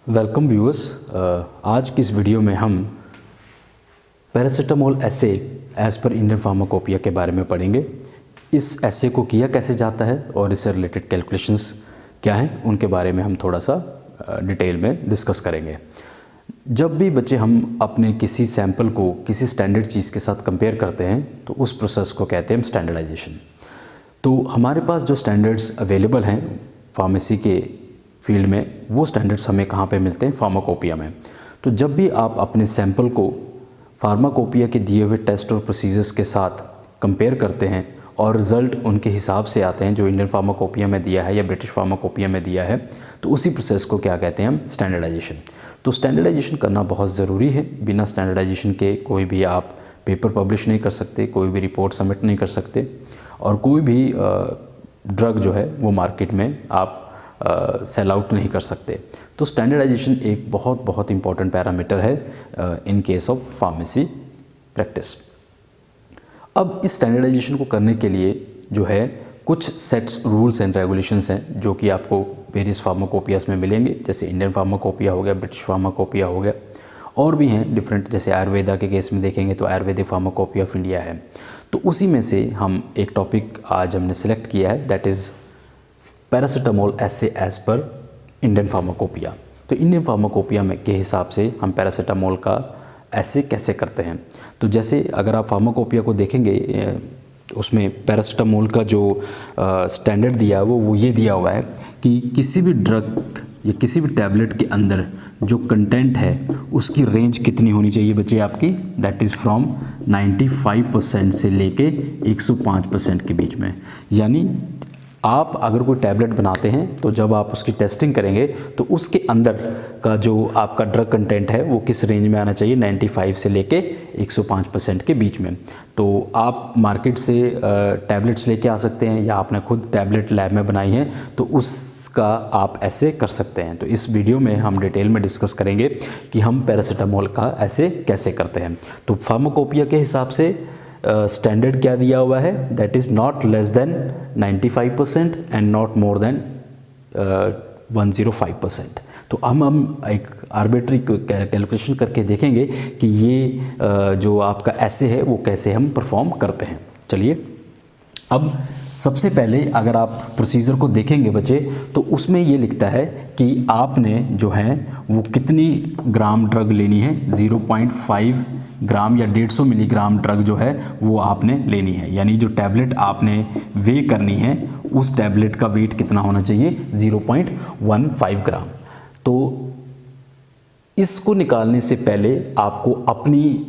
Welcome viewers. आज की इस वीडियो में हम पैरासीटामोल एसे एज़ पर इंडियन फार्माकोपिया के बारे में पढ़ेंगे। इस एसे को किया कैसे जाता है और इससे रिलेटेड कैलकुलेशंस क्या हैं उनके बारे में हम थोड़ा सा डिटेल में डिस्कस करेंगे। जब भी बच्चे हम अपने किसी सैंपल को किसी स्टैंडर्ड चीज़ के साथ कंपेयर करते हैं तो उस प्रोसेस को कहते हैं स्टैंडर्डाइजेशन। तो हमारे पास जो स्टैंडर्ड्स अवेलेबल हैं फार्मेसी के फील्ड में, वो स्टैंडर्ड्स हमें कहाँ पे मिलते हैं? फार्माकोपिया में। तो जब भी आप अपने सैंपल को फार्माकोपिया के दिए हुए टेस्ट और प्रोसीजर्स के साथ कंपेयर करते हैं और रिज़ल्ट उनके हिसाब से आते हैं जो इंडियन फार्माकोपिया में दिया है या ब्रिटिश फार्माकोपिया में दिया है, तो उसी प्रोसेस को क्या कहते हैं हम? स्टैंडर्डाइजेशन। तो स्टैंडर्डाइजेशन करना बहुत ज़रूरी है। बिना स्टैंडर्डाइजेशन के कोई भी आप पेपर पब्लिश नहीं कर सकते, कोई भी रिपोर्ट सबमिट नहीं कर सकते और कोई भी ड्रग जो है वो मार्केट में आप सेल आउट नहीं कर सकते। तो स्टैंडर्डाइजेशन एक बहुत इंपॉर्टेंट पैरामीटर है in case of pharmacy practice. अब इस स्टैंडर्डाइजेशन को करने के लिए जो है कुछ सेट्स रूल्स एंड रेगुलेशंस हैं जो कि आपको वेरियस फार्माकोपियास में मिलेंगे, जैसे इंडियन फार्माकोपिया हो गया, ब्रिटिश फार्माकोपिया हो गया, और भी हैं डिफरेंट। जैसे आयुर्वेदा के केस में देखेंगे तो आयुर्वेदिक फार्माकोपिया ऑफ इंडिया है। तो उसी में से हम एक टॉपिक आज हमने सेलेक्ट किया है, that is paracetamol essay as per Indian pharmacopoeia. तो इंडियन फार्माकोपिया में के हिसाब से हम पैरासीटामोल का एसे कैसे करते हैं? तो जैसे अगर आप फार्माकोपिया को देखेंगे उसमें पैरासीटामोल का जो स्टैंडर्ड दिया है वो ये दिया हुआ है कि किसी भी ड्रग या किसी भी टैबलेट के अंदर जो कंटेंट है उसकी रेंज कितनी होनी चाहिए बच्चे आपकी? दैट इज़ फ्रॉम 95% से लेके 105% के बीच में। यानी आप अगर कोई टैबलेट बनाते हैं तो जब आप उसकी टेस्टिंग करेंगे तो उसके अंदर का जो आपका ड्रग कंटेंट है वो किस रेंज में आना चाहिए? 95 से लेके 105% के बीच में। तो आप मार्केट से टैबलेट्स लेके आ सकते हैं या आपने खुद टैबलेट लैब में बनाई है तो उसका आप ऐसे कर सकते हैं। तो इस वीडियो में हम डिटेल में डिस्कस करेंगे कि हम पैरासीटामोल का ऐसे कैसे करते हैं। तो फार्माकोपिया के हिसाब से स्टैंडर्ड क्या दिया हुआ है? That is not less than 95% and not more than 105%। तो हम एक आर्बिट्री कैलकुलेशन करके देखेंगे कि ये जो आपका ऐसे है वो कैसे हम परफॉर्म करते हैं। चलिए, अब सबसे पहले अगर आप प्रोसीजर को देखेंगे बच्चे तो उसमें ये लिखता है कि आपने जो है वो कितनी ग्राम ड्रग लेनी है। 0.5 ग्राम या 150 मिलीग्राम ड्रग जो है वो आपने लेनी है। यानी जो टैबलेट आपने वे करनी है उस टैबलेट का वेट कितना होना चाहिए? 0.15 ग्राम। तो इसको निकालने से पहले आपको अपनी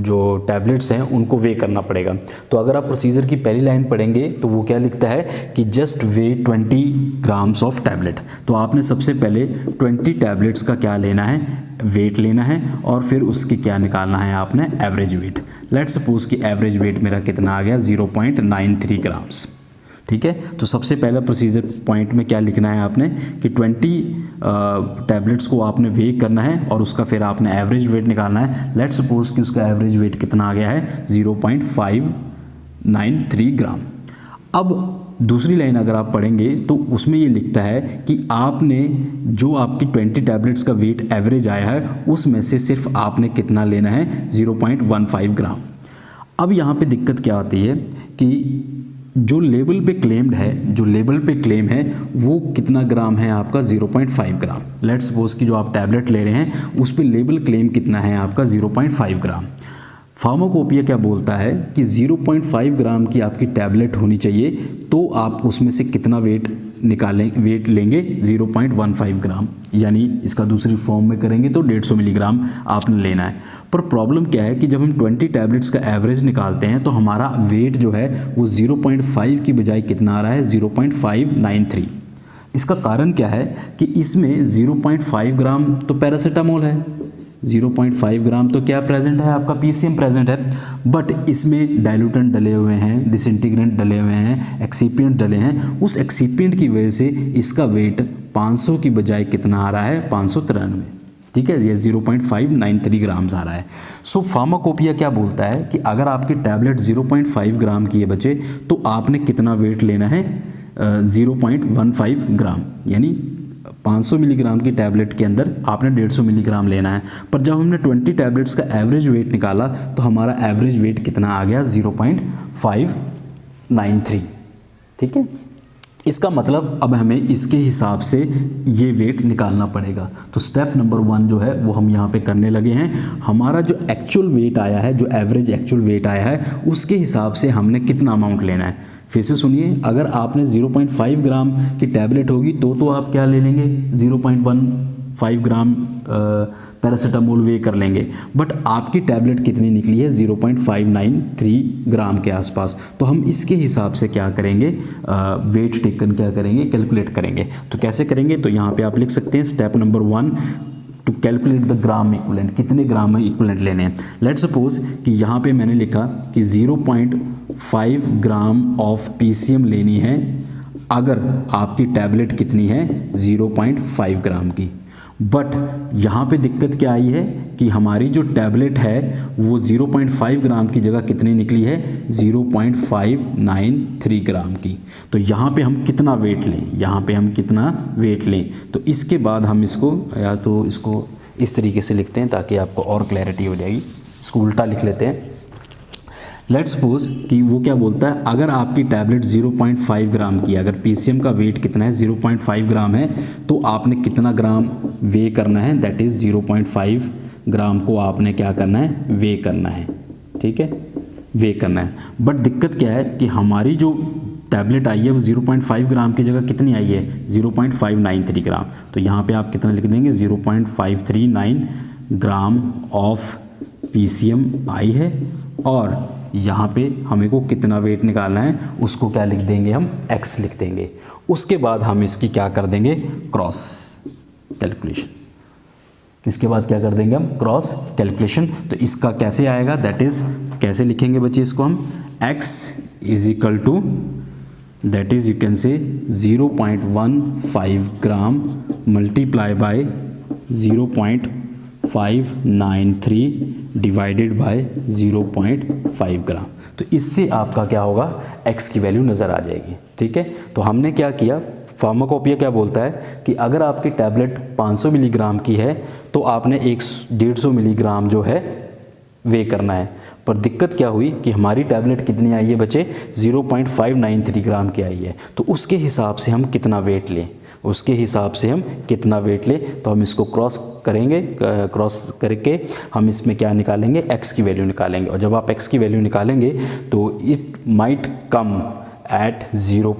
जो टैबलेट्स हैं उनको वे करना पड़ेगा। तो अगर आप प्रोसीजर की पहली लाइन पढ़ेंगे तो वो क्या लिखता है कि just way 20 grams of tablet. तो आपने सबसे पहले 20 टैबलेट्स का क्या लेना है? वेट लेना है और फिर उसके क्या निकालना है आपने? Average weight. लेट्स सपोज कि एवरेज वेट मेरा कितना आ गया? 0.93 ग्राम्स। ठीक है, तो सबसे पहला प्रोसीजर पॉइंट में क्या लिखना है आपने कि 20 टैबलेट्स को आपने वे करना है और उसका फिर आपने एवरेज वेट निकालना है। लेट्स सपोज कि उसका एवरेज वेट कितना आ गया है? 0.593 ग्राम। अब दूसरी लाइन अगर आप पढ़ेंगे तो उसमें ये लिखता है कि आपने जो आपकी 20 टैबलेट्स का वेट एवरेज आया है उसमें से सिर्फ आपने कितना लेना है? 0.15 ग्राम। अब यहाँ पे दिक्कत क्या आती है कि जो लेबल पे क्लेम्ड है, जो लेबल पे क्लेम है वो कितना ग्राम है आपका? 0.5 ग्राम। लेट्स सपोज कि जो आप टैबलेट ले रहे हैं उस पे लेबल क्लेम कितना है आपका? 0.5 ग्राम। फार्माकोपिया क्या बोलता है कि 0.5 ग्राम की आपकी टैबलेट होनी चाहिए, तो आप उसमें से कितना वेट लेंगे? 0.15 ग्राम। यानी इसका दूसरी फॉर्म में करेंगे तो 150 मिलीग्राम आपने लेना है। पर प्रॉब्लम क्या है कि जब हम 20 टैबलेट्स का एवरेज निकालते हैं तो हमारा वेट जो है वो 0.5 की बजाय कितना आ रहा है? 0.593। इसका कारण क्या है कि इसमें 0.5 ग्राम तो पैरासीटामोल है, 0.5 ग्राम तो क्या प्रेजेंट है आपका? पीसीएम प्रेजेंट है, बट इसमें डाइल्यूटेंट डले हुए हैं, डिसइंटीग्रेंट डले हुए हैं, एक्सीपिएंट डले हैं। उस एक्सीपिएंट की वजह से इसका वेट 500 की बजाय कितना आ रहा है? 593। ठीक है, ये 0.593 ग्राम्स आ रहा है। सो फार्माकोपिया क्या बोलता है कि अगर आपकी टैबलेट 0.5 ग्राम की है बच्चे तो आपने कितना वेट लेना है? 0.15 ग्राम। यानी 500 मिलीग्राम की टैबलेट के अंदर आपने 150 मिलीग्राम लेना है, पर जब हमने 20 टैबलेट्स का एवरेज वेट निकाला तो हमारा एवरेज वेट कितना आ गया 0.593। ठीक है, इसका मतलब अब हमें इसके हिसाब से ये वेट निकालना पड़ेगा। तो स्टेप नंबर 1 जो है वो हम यहाँ पे करने लगे हैं। हमारा जो एक्चुअल वेट आया है, जो एवरेज एक्चुअल वेट आया है, उसके हिसाब से हमने कितना अमाउंट लेना है। फिर से सुनिए, अगर आपने 0.5 ग्राम की टैबलेट होगी तो आप क्या ले लेंगे 0.15 ग्राम पैरासीटामोल वे कर लेंगे, बट आपकी टैबलेट कितनी निकली है 0.593 ग्राम के आसपास। तो हम इसके हिसाब से क्या करेंगे, वेट टेकन क्या करेंगे, कैलकुलेट करेंगे। तो कैसे करेंगे, तो यहाँ पे आप लिख सकते हैं step number 1 to calculate the gram equivalent, कितने ग्राम में इक्विवेलेंट लेने हैं। लेट्स सपोज कि यहाँ पे मैंने लिखा कि 0.5 ग्राम ऑफ पीसीएम लेनी है अगर आपकी टैबलेट कितनी है 0.5 ग्राम की। बट यहाँ पे दिक्कत क्या आई है कि हमारी जो टैबलेट है वो 0.5 ग्राम की जगह कितनी निकली है 0.593 ग्राम की। तो यहाँ पे हम कितना वेट लें, यहाँ पे हम कितना वेट लें, तो इसके बाद हम इसको या तो इसको इस तरीके से लिखते हैं ताकि आपको और क्लैरिटी हो जाएगी। इसको उल्टा लिख लेते हैं। लेट्स सपोज कि वो क्या बोलता है, अगर आपकी टैबलेट 0.5 ग्राम की, अगर पीसीएम का वेट कितना है 0.5 ग्राम है, तो आपने कितना ग्राम वे करना है, दैट इज़ 0.5 ग्राम को आपने क्या करना है, वे करना है। ठीक है, वे करना है। बट दिक्कत क्या है कि हमारी जो टैबलेट आई है वो 0.5 ग्राम की जगह कितनी आई है 0.593 ग्राम। तो यहाँ पे आप कितना लिख देंगे 0.539 ग्राम ऑफ पीसीएम आई है, और यहाँ पे हमें को कितना वेट निकालना है उसको क्या लिख देंगे, हम x लिख देंगे। उसके बाद हम इसकी क्या कर देंगे, क्रॉस कैलकुलेशन। किसके बाद क्या कर देंगे हम, क्रॉस कैलकुलेशन। तो इसका कैसे आएगा, दैट इज कैसे लिखेंगे बच्चे इसको हम, x is equal to that is you can say 0.15 gram multiply by 0.593 divided by 0.5 gram. तो इससे आपका क्या होगा, x की वैल्यू नज़र आ जाएगी। ठीक है, तो हमने क्या किया, फार्माकोपिया क्या बोलता है कि अगर आपकी टैबलेट 500 मिलीग्राम की है तो आपने 150 मिलीग्राम जो है वे करना है। पर दिक्कत क्या हुई कि हमारी टैबलेट कितनी आई है बच्चे 0.593 ग्राम की आई है। तो उसके हिसाब से हम कितना वेट लें, उसके हिसाब से हम कितना वेट लें, तो हम इसको क्रॉस करेंगे। क्रॉस करके हम इसमें क्या निकालेंगे, x की वैल्यू निकालेंगे। और जब आप x की वैल्यू निकालेंगे तो इट माइट कम एट 0.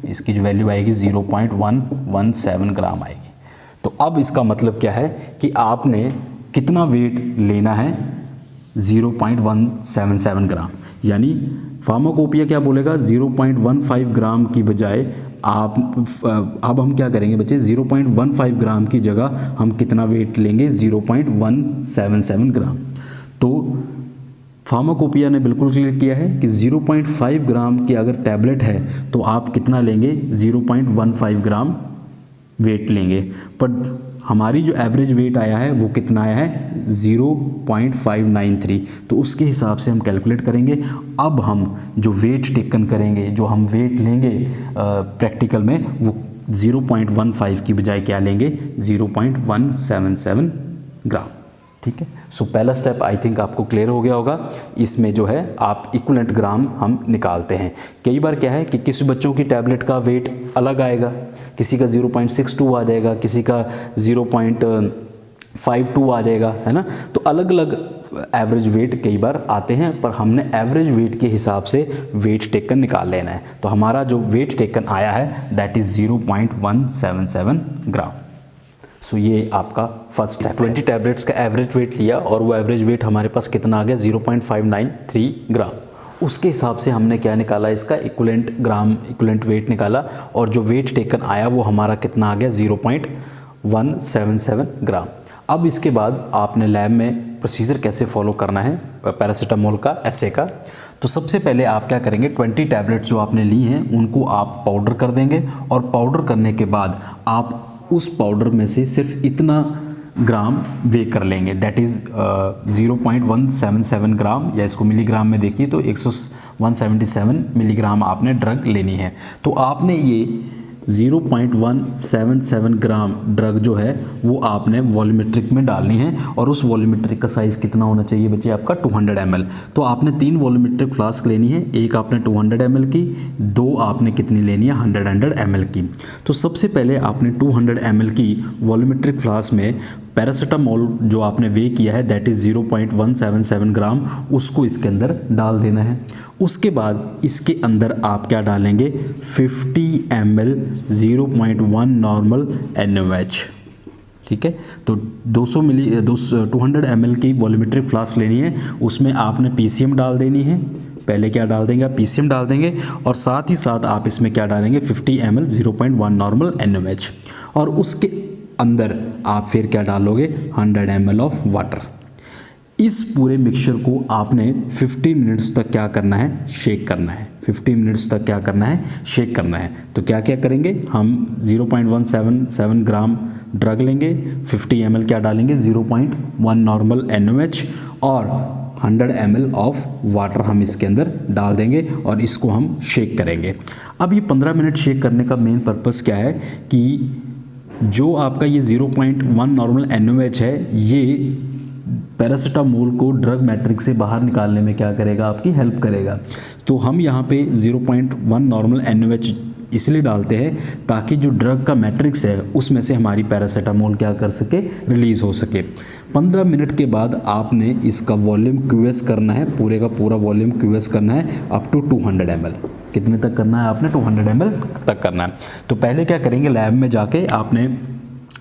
इसकी जो वैल्यू आएगी 0.117 ग्राम आएगी। तो अब इसका मतलब क्या है कि आपने कितना वेट लेना है 0.177 ग्राम, यानी फार्माकोपिया क्या बोलेगा 0.15 ग्राम की बजाय आप अब हम क्या करेंगे बच्चे 0.15 ग्राम की जगह हम कितना वेट लेंगे 0.177 ग्राम। तो फार्माकोपिया ने बिल्कुल क्लियर किया है कि 0.5 ग्राम की अगर टैबलेट है तो आप कितना लेंगे 0.15 ग्राम वेट लेंगे। पर हमारी जो एवरेज वेट आया है वो कितना आया है 0.593। तो उसके हिसाब से हम कैलकुलेट करेंगे। अब हम जो वेट टेकन करेंगे, जो हम वेट लेंगे प्रैक्टिकल में, वो 0.15 की बजाय क्या लेंगे 0.177 ग्राम। ठीक है, सो पहला स्टेप आई थिंक आपको क्लियर हो गया होगा। इसमें जो है आप इक्विवेलेंट ग्राम हम निकालते हैं। कई बार क्या है कि किसी बच्चों की टैबलेट का वेट अलग आएगा, किसी का 0.62 आ जाएगा, किसी का 0.52 आ जाएगा, है ना। तो अलग अलग एवरेज वेट कई बार आते हैं, पर हमने एवरेज वेट के हिसाब से वेट टेकन निकाल लेना है। तो हमारा जो वेट टेकन आया है दैट इज़ 0.177 ग्राम। सो ये आपका फर्स्ट स्टेप। 20 टैबलेट्स का एवरेज वेट लिया और वो एवरेज वेट हमारे पास कितना आ गया 0.593 ग्राम। उसके हिसाब से हमने क्या निकाला, इसका इक्विवेलेंट वेट निकाला, और जो वेट टेकन आया वो हमारा कितना आ गया 0.177 ग्राम। अब इसके बाद आपने लैब में प्रोसीजर कैसे फॉलो करना है पैरासीटामोल का एसे का। तो सबसे पहले आप क्या करेंगे, 20 टैबलेट्स जो आपने ली हैं उनको आप पाउडर कर देंगे, और पाउडर करने के बाद आप उस पाउडर में से सिर्फ इतना ग्राम वे कर लेंगे, दैट इज़ 0.177 ग्राम, या इसको मिलीग्राम में देखिए तो 177 मिलीग्राम आपने ड्रग लेनी है। तो आपने ये 0.177 ग्राम ड्रग जो है वो आपने वॉल्यूमेट्रिक में डालनी है, और उस वॉल्यूमेट्रिक का साइज़ कितना होना चाहिए बच्चे आपका 200 ml। तो आपने 3 वॉल्यूमेट्रिक फ्लास्क लेनी है, एक आपने 200 ml की, 2 आपने कितनी लेनी है 100 ml की। तो सबसे पहले आपने 200 ml की वॉल्यूमेट्रिक फ्लास्क में पैरासीटामोल जो आपने वे किया है दैट इज़ 0.177 ग्राम, उसको इसके अंदर डाल देना है। उसके बाद इसके अंदर आप क्या डालेंगे 50 ml 0.1 नॉर्मल NaOH। ठीक है, तो 200 ml की वॉल्यूमेट्रिक फ्लास्क लेनी है, उसमें आपने PCM डाल देनी है। पहले क्या डाल देंगे आप PCM डाल देंगे, और साथ ही साथ आप इसमें क्या डालेंगे 50 ml 0.1 नॉर्मल NaOH, और उसके अंदर आप फिर क्या डालोगे 100 ml ऑफ वाटर। इस पूरे मिक्सचर को आपने 50 मिनट्स तक क्या करना है शेक करना है। 50 मिनट्स तक क्या करना है शेक करना है। तो क्या क्या करेंगे हम 0.177 ग्राम ड्रग लेंगे, 50 ml क्या डालेंगे 0.1 नॉर्मल NaOH, और 100 ml ऑफ वाटर हम इसके अंदर डाल देंगे, और इसको हम शेक करेंगे। अब ये 15 मिनट शेक करने का मेन पर्पस क्या है कि जो आपका ये 0.1 नॉर्मल NaOH है, ये पैरासीटामोल को ड्रग मैट्रिक्स से बाहर निकालने में क्या करेगा आपकी हेल्प करेगा। तो हम यहाँ पे 0.1 नॉर्मल NaOH इसलिए डालते हैं ताकि जो ड्रग का मैट्रिक्स है उसमें से हमारी पैरासीटामोल क्या कर सके रिलीज़ हो सके। 15 मिनट के बाद आपने इसका वॉल्यूम QS करना है, पूरे का पूरा वॉल्यूम QS करना है अप टू 200 ml। कितने तक करना है आपने 200 ml तक करना है। तो पहले क्या करेंगे लैब में जाके आपने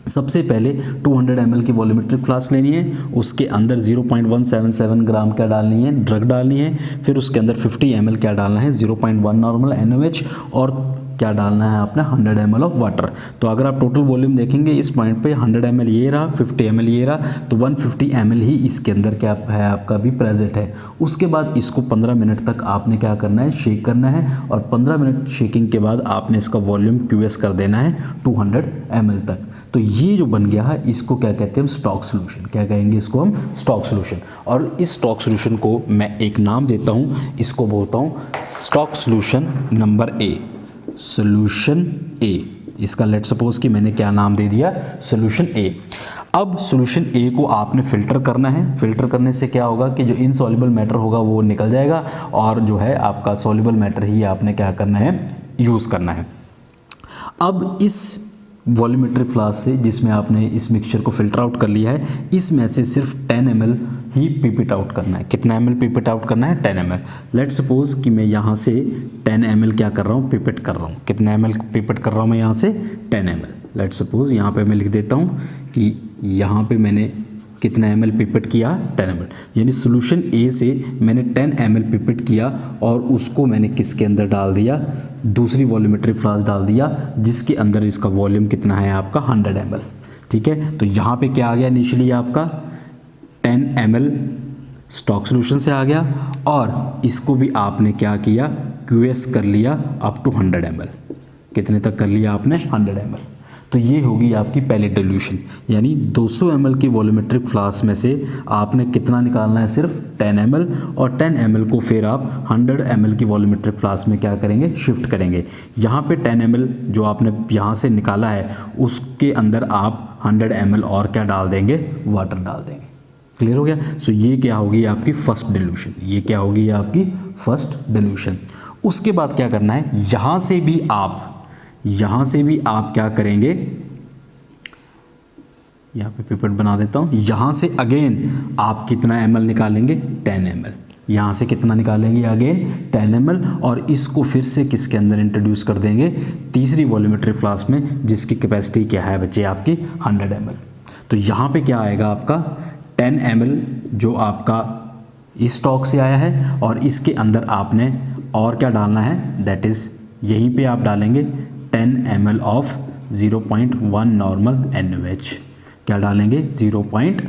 सबसे पहले 200 ml की वॉल्यूमेट्रिक फ्लास्क लेनी है, उसके अंदर 0.177 ग्राम क्या डालनी है ड्रग डालनी है, फिर उसके अंदर 50 ml क्या डालना है 0.1 नॉर्मल NaOH, और क्या डालना है आपने 100 ml ऑफ वाटर। तो अगर आप टोटल वॉल्यूम देखेंगे इस पॉइंट पे 100 ml ये रहा, 50 ml ये रहा, तो 150 ml ही इसके अंदर क्या है आपका भी प्रेजेंट है। उसके बाद इसको 15 मिनट तक आपने क्या करना है शेक करना है, और 15 मिनट शेकिंग के बाद आपने इसका वॉल्यूम QS कर देना है 200 ml तक। तो ये जो बन गया है इसको क्या कहते हैं हम स्टॉक सोल्यूशन। क्या कहेंगे इसको हम स्टॉक सोल्यूशन। और इस स्टॉक सोल्यूशन को मैं एक नाम देता हूँ, इसको बोलता हूँ stock solution number A, solution A। इसका लेट सपोज कि मैंने क्या नाम दे दिया सोल्यूशन A। अब सोल्यूशन A को आपने फ़िल्टर करना है। फ़िल्टर करने से क्या होगा कि जो इनसॉल्युबल मैटर होगा वो निकल जाएगा, और जो है आपका सॉल्युबल मैटर ही आपने क्या करना है यूज़ करना है। अब इस वॉल्यूमेट्रिक फ्लास्क से जिसमें आपने इस मिक्सचर को फ़िल्टर आउट कर लिया है, इसमें से सिर्फ 10 ml ही पिपिट आउट करना है। कितना ml पिपिट आउट करना है 10 ml। लेट सपोज कि मैं यहाँ से 10 ml क्या कर रहा हूँ पिपिट कर रहा हूँ। कितना ml पिपिट कर रहा हूँ मैं यहाँ से 10 ml। लेट सपोज यहाँ पे मैं लिख देता हूँ कि यहाँ पे मैंने कितना ml पिपेट किया 10 ml, यानी सोल्यूशन A से मैंने 10 ml पिपेट किया, और उसको मैंने किसके अंदर डाल दिया दूसरी वॉल्यूमेट्रिक फ्लास्क डाल दिया, जिसके अंदर इसका वॉल्यूम कितना है आपका 100 ml। ठीक है, तो यहाँ पे क्या आ गया इनिशियली आपका 10 ml स्टॉक सोल्यूशन से आ गया, और इसको भी आपने क्या किया QS कर लिया अप टू 100 ml। कितने तक कर लिया आपने 100 ml। तो ये होगी आपकी पहली डिल्यूशन, यानी 200 ml की वॉल्यूमेट्रिक फ्लास्क में से आपने कितना निकालना है सिर्फ 10 ml, और 10 ml को फिर आप 100 ml की वॉल्यूमेट्रिक फ्लास्क में क्या करेंगे शिफ्ट करेंगे। यहाँ पे 10 ml जो आपने यहाँ से निकाला है उसके अंदर आप 100 ml और क्या डाल देंगे वाटर डाल देंगे। क्लियर हो गया। सो ये क्या होगी आपकी फर्स्ट डिल्यूशन। ये क्या होगी आपकी फर्स्ट डिल्यूशन। उसके बाद क्या करना है, यहाँ से भी आप क्या करेंगे, यहाँ पे पिपेट बना देता हूँ, यहाँ से अगेन आप कितना ml निकालेंगे 10 ml। यहाँ से कितना निकालेंगे अगेन 10 ml, और इसको फिर से किसके अंदर इंट्रोड्यूस कर देंगे तीसरी वॉल्यूमेट्रिक फ्लास्क में, जिसकी कैपेसिटी क्या है बच्चे आपकी 100 ml। तो यहाँ पे क्या आएगा आपका 10 ml जो आपका इस स्टॉक से आया है, और इसके अंदर आपने और क्या डालना है दैट इज़ यहीं पे आप डालेंगे 10 ml ऑफ 0.1 नॉर्मल NaOH। क्या डालेंगे 0.1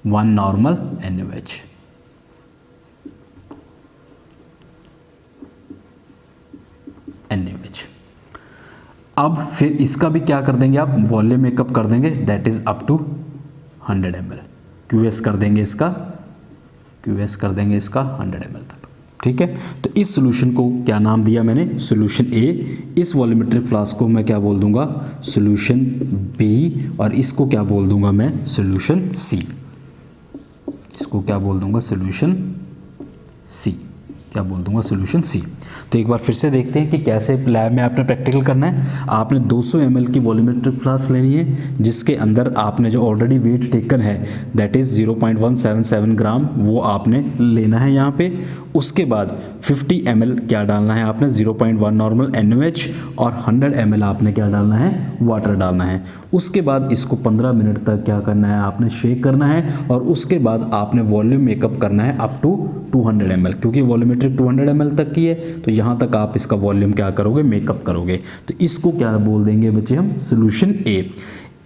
नॉर्मल NaOH। अब फिर इसका भी क्या कर देंगे आप वॉल्यूम मेकअप कर देंगे that is up to 100 ml। QS कर देंगे इसका 100 ml तक। ठीक है। तो इस सॉल्यूशन को क्या नाम दिया मैंने, सॉल्यूशन ए। इस वॉल्यूमेट्रिक फ्लास्क को मैं क्या बोल दूंगा, सॉल्यूशन बी, और इसको क्या बोल दूंगा मैं, सॉल्यूशन सी। इसको क्या बोल दूंगा, सॉल्यूशन सी, क्या बोल दूंगा, सॉल्यूशन सी। तो एक बार फिर से देखते हैं कि कैसे लैब में आपने प्रैक्टिकल करना है। आपने 200 ml की वॉल्यूमेट्रिक फ्लास्क लेनी है, जिसके अंदर आपने जो ऑलरेडी वेट टेकन है दैट इज़ 0.177 ग्राम, वो आपने लेना है यहाँ पे। उसके बाद 50 ml क्या डालना है आपने, 0.1 नॉर्मल NaOH, और 100 ml आपने क्या डालना है, वाटर डालना है। उसके बाद इसको 15 मिनट तक क्या करना है, आपने शेक करना है, और उसके बाद आपने वॉल्यूम मेकअप करना है अप टू 200 ml, क्योंकि वॉल्यूमेट्रिक 200 ml तक की है, तो यहाँ तक आप इसका वॉल्यूम क्या करोगे, मेकअप करोगे। तो इसको क्या बोल देंगे बच्चे हम, सॉल्यूशन ए।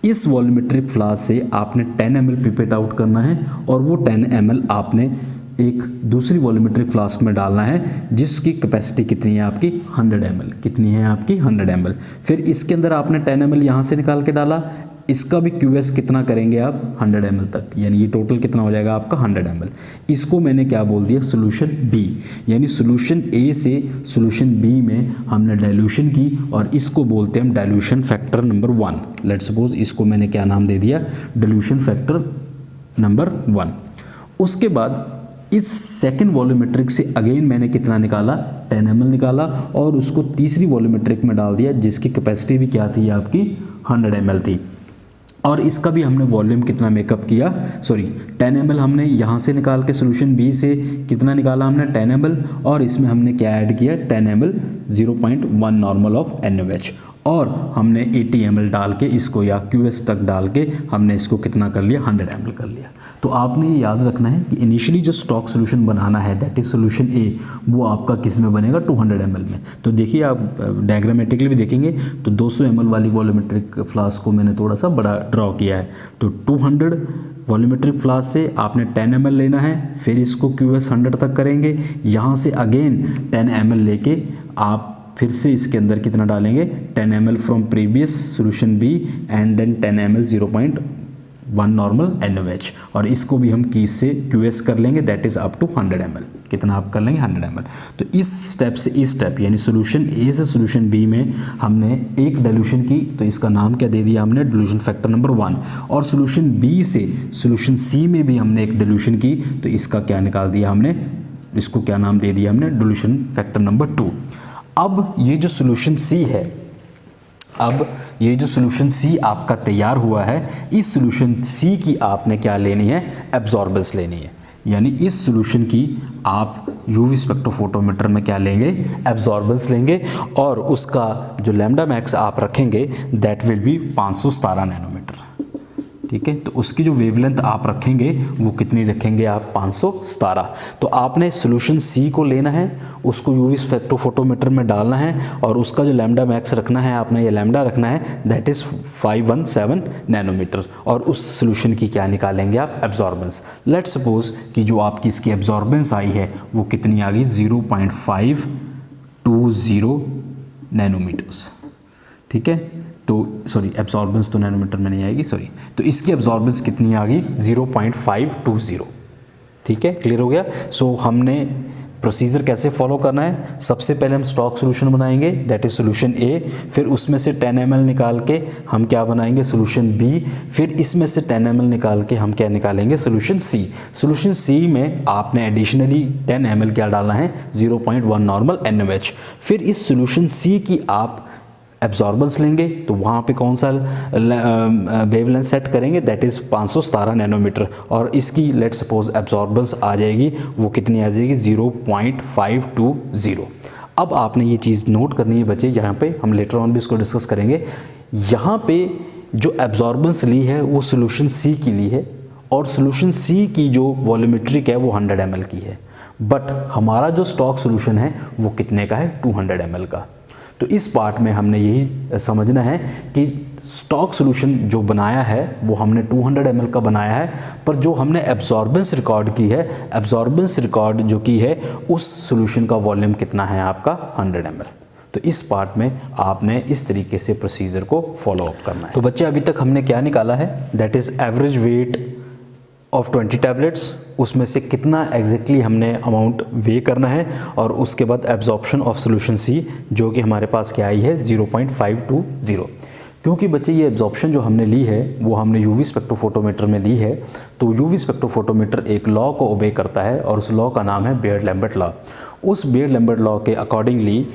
इस वॉल्यूमेट्रिक फ्लास्क से आपने 10 ml पिपेट आउट करना है, और वो 10 ml आपने एक दूसरी वॉल्यूमेट्रिक फ्लास्क में डालना है, जिसकी कैपेसिटी कितनी है आपकी, 100 ml। कितनी है आपकी, 100 ml। फिर इसके अंदर आपने 10 ml यहाँ से निकाल के डाला, इसका भी QS कितना करेंगे आप, 100 ml तक, यानी ये टोटल कितना हो जाएगा आपका 100 ml। इसको मैंने क्या बोल दिया, सॉल्यूशन बी। यानी सॉल्यूशन ए से सॉल्यूशन बी में हमने डाइल्यूशन की, और इसको बोलते हैं हम dilution factor number 1। Let's suppose इसको मैंने क्या नाम दे दिया, डाइल्यूशन फैक्टर नंबर 1। उसके बाद इस सेकंड वॉल्यूमेट्रिक से अगेन मैंने कितना निकाला, 10 ml निकाला, और उसको तीसरी वॉल्यूमेट्रिक में डाल दिया, जिसकी कैपेसिटी भी क्या थी आपकी, 100 ml थी। और इसका भी हमने वॉल्यूम कितना मेकअप किया, 10 ml हमने यहाँ से निकाल के सॉल्यूशन बी से कितना निकाला हमने, 10 ml, और इसमें हमने क्या ऐड किया, 10 ml 0.1 नॉर्मल ऑफ NaOH, और हमने 80 ml डाल के इसको, या QS तक डाल के हमने इसको कितना कर लिया, 100 ml कर लिया। तो आपने ये याद रखना है कि इनिशियली जो स्टॉक सॉल्यूशन बनाना है दैट इज सॉल्यूशन ए, वो आपका किस में बनेगा, 200 ml में। तो देखिए आप डायग्रामेटिकली भी देखेंगे तो 200 ml वाली वॉल्यूमेट्रिक फ्लास्क को मैंने थोड़ा सा बड़ा ड्रॉ किया है। तो 200 वॉल्यूमेट्रिक फ्लास्क से आपने 10 ml लेना है, फिर इसको QS 100 तक करेंगे, यहाँ से अगेन 10 ml लेके आप फिर से इसके अंदर कितना डालेंगे, 10 ml from previous solution b, and then 10 ml 0.1 normal NaOH, और इसको भी हम की से QS कर लेंगे, that is up to 100 ml। कितना आप कर लेंगे, 100 ml। तो इस स्टेप से इस स्टेप, यानी सॉल्यूशन ए से सॉल्यूशन बी में हमने एक डाइल्यूशन की, तो इसका नाम क्या दे दिया हमने, डाइल्यूशन फैक्टर नंबर 1। और सॉल्यूशन बी से सॉल्यूशन सी में भी हमने एक डाइल्यूशन की, तो इसका क्या निकाल दिया हमने, इसको क्या नाम दे दिया हमने, डाइल्यूशन फैक्टर नंबर 2। अब ये जो सॉल्यूशन सी है, अब ये जो सॉल्यूशन सी आपका तैयार हुआ है, इस सॉल्यूशन सी की आपने क्या लेनी है, एब्जॉर्बेंस लेनी है। यानी इस सॉल्यूशन की आप यूवी स्पेक्ट्रोफोटोमीटर में क्या लेंगे, एब्जॉर्बेंस लेंगे, और उसका जो लैम्डा मैक्स आप रखेंगे दैट विल बी 517 नैनोमीटर। ठीक है, तो उसकी जो वेवलेंथ आप रखेंगे वो कितनी रखेंगे आप, 517। तो आपने सॉल्यूशन सी को लेना है, उसको यूवी स्पेक्ट्रोफोटोमीटर में डालना है, और उसका जो लैम्डा मैक्स रखना है आपने, ये लैम्डा रखना है दैट इज़ 517 नैनोमीटर, और उस सॉल्यूशन की क्या निकालेंगे आप, एब्जॉर्बेंस। लेट्स सपोज कि जो आपकी इसकी एब्जॉर्बेंस आई है वो कितनी आ गई, 0.520 नैनोमीटर्स। ठीक है, तो एब्जॉर्बेंस तो नैनोमीटर में नहीं आएगी, तो इसकी एब्जॉर्बेंस कितनी आ गई, 0.520। ठीक है, क्लियर हो गया। सो हमने प्रोसीजर कैसे फॉलो करना है, सबसे पहले हम स्टॉक सॉल्यूशन बनाएंगे दैट इज सॉल्यूशन ए, फिर उसमें से 10 ml निकाल के हम क्या बनाएंगे, सॉल्यूशन बी, फिर इसमें से 10 ml निकाल के हम क्या निकालेंगे, सॉल्यूशन सी। सॉल्यूशन सी में आपने एडिशनली 10 ml क्या डालना है, 0.1 नॉर्मल NaOH। फिर इस सॉल्यूशन सी की आप एब्जॉर्बेंस लेंगे, तो वहाँ पे कौन सा वेवलेंथ सेट करेंगे, दैट इज़ 517 नैनोमीटर, और इसकी लेट सपोज एब्जॉर्बेंस आ जाएगी, वो कितनी आ जाएगी, 0.520। अब आपने ये चीज़ नोट करनी है बच्चे, यहाँ पे हम लेटर ऑन भी इसको डिस्कस करेंगे। यहाँ पे जो एब्जॉर्बेंस ली है वो सॉल्यूशन सी की ली है, और सॉल्यूशन सी की जो वॉल्यूमेट्रिक है वो 100 ml की है, बट हमारा जो स्टॉक सॉल्यूशन है वो कितने का है, 200 ml का। तो इस पार्ट में हमने यही समझना है कि स्टॉक सॉल्यूशन जो बनाया है वो हमने 200 ml का बनाया है, पर जो हमने एब्जॉर्बेंस रिकॉर्ड की है, एब्जॉर्बेंस रिकॉर्ड जो की है उस सॉल्यूशन का वॉल्यूम कितना है आपका, 100 ml। तो इस पार्ट में आपने इस तरीके से प्रोसीजर को फॉलो अप करना है। तो बच्चे अभी तक हमने क्या निकाला है, that is average weight of 20 tablets, उसमें से कितना एग्जैक्टली हमने अमाउंट वे करना है, और उसके बाद एब्जॉर्प्शन ऑफ सोल्यूशन सी जो कि हमारे पास क्या आई है 0.520। क्योंकि बच्चे ये एब्जॉर्प्शन जो हमने ली है वो हमने यूवी स्पेक्ट्रोफोटोमीटर में ली है, तो यूवी स्पेक्ट्रोफोटोमीटर एक लॉ को ओबे करता है और उस लॉ का नाम है बियर्ड-लैम्बर्ट लॉ। उस बियर्ड-लैम्बर्ट लॉ के अकॉर्डिंगली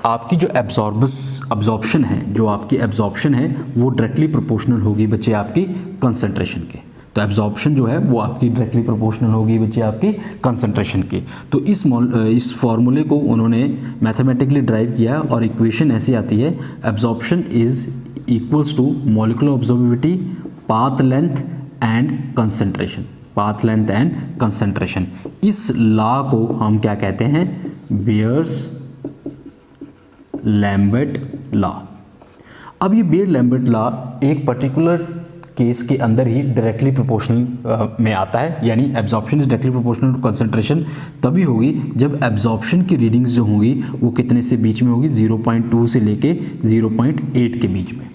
आपकी जो एब्जॉर्प्शन है, जो आपकी एब्जॉर्प्शन है वो डायरेक्टली प्रोपोर्शनल होगी बच्चे आपकी कंसंट्रेशन के। तो एब्जॉर्प्शन जो है वो आपकी डायरेक्टली प्रोपोर्शनल होगी बच्चे आपकी कंसंट्रेशन की। तो इस फॉर्मूले को उन्होंने मैथमेटिकली ड्राइव किया और इक्वेशन ऐसी आती है, absorption is equals to molecular observability, path length and concentration, path length and concentration. इस लॉ को हम क्या कहते हैं, बियर्ड-लैम्बर्ट लॉ। अब ये बियर्ड-लैम्बर्ट लॉ एक पर्टिकुलर केस के अंदर ही डायरेक्टली प्रोपोर्शनल में आता है, यानी absorption is directly proportional to concentration तभी होगी जब एब्जॉर्प्शन की रीडिंग्स जो होंगी वो कितने से बीच में होगी, 0.2 से लेके 0.8 के बीच में।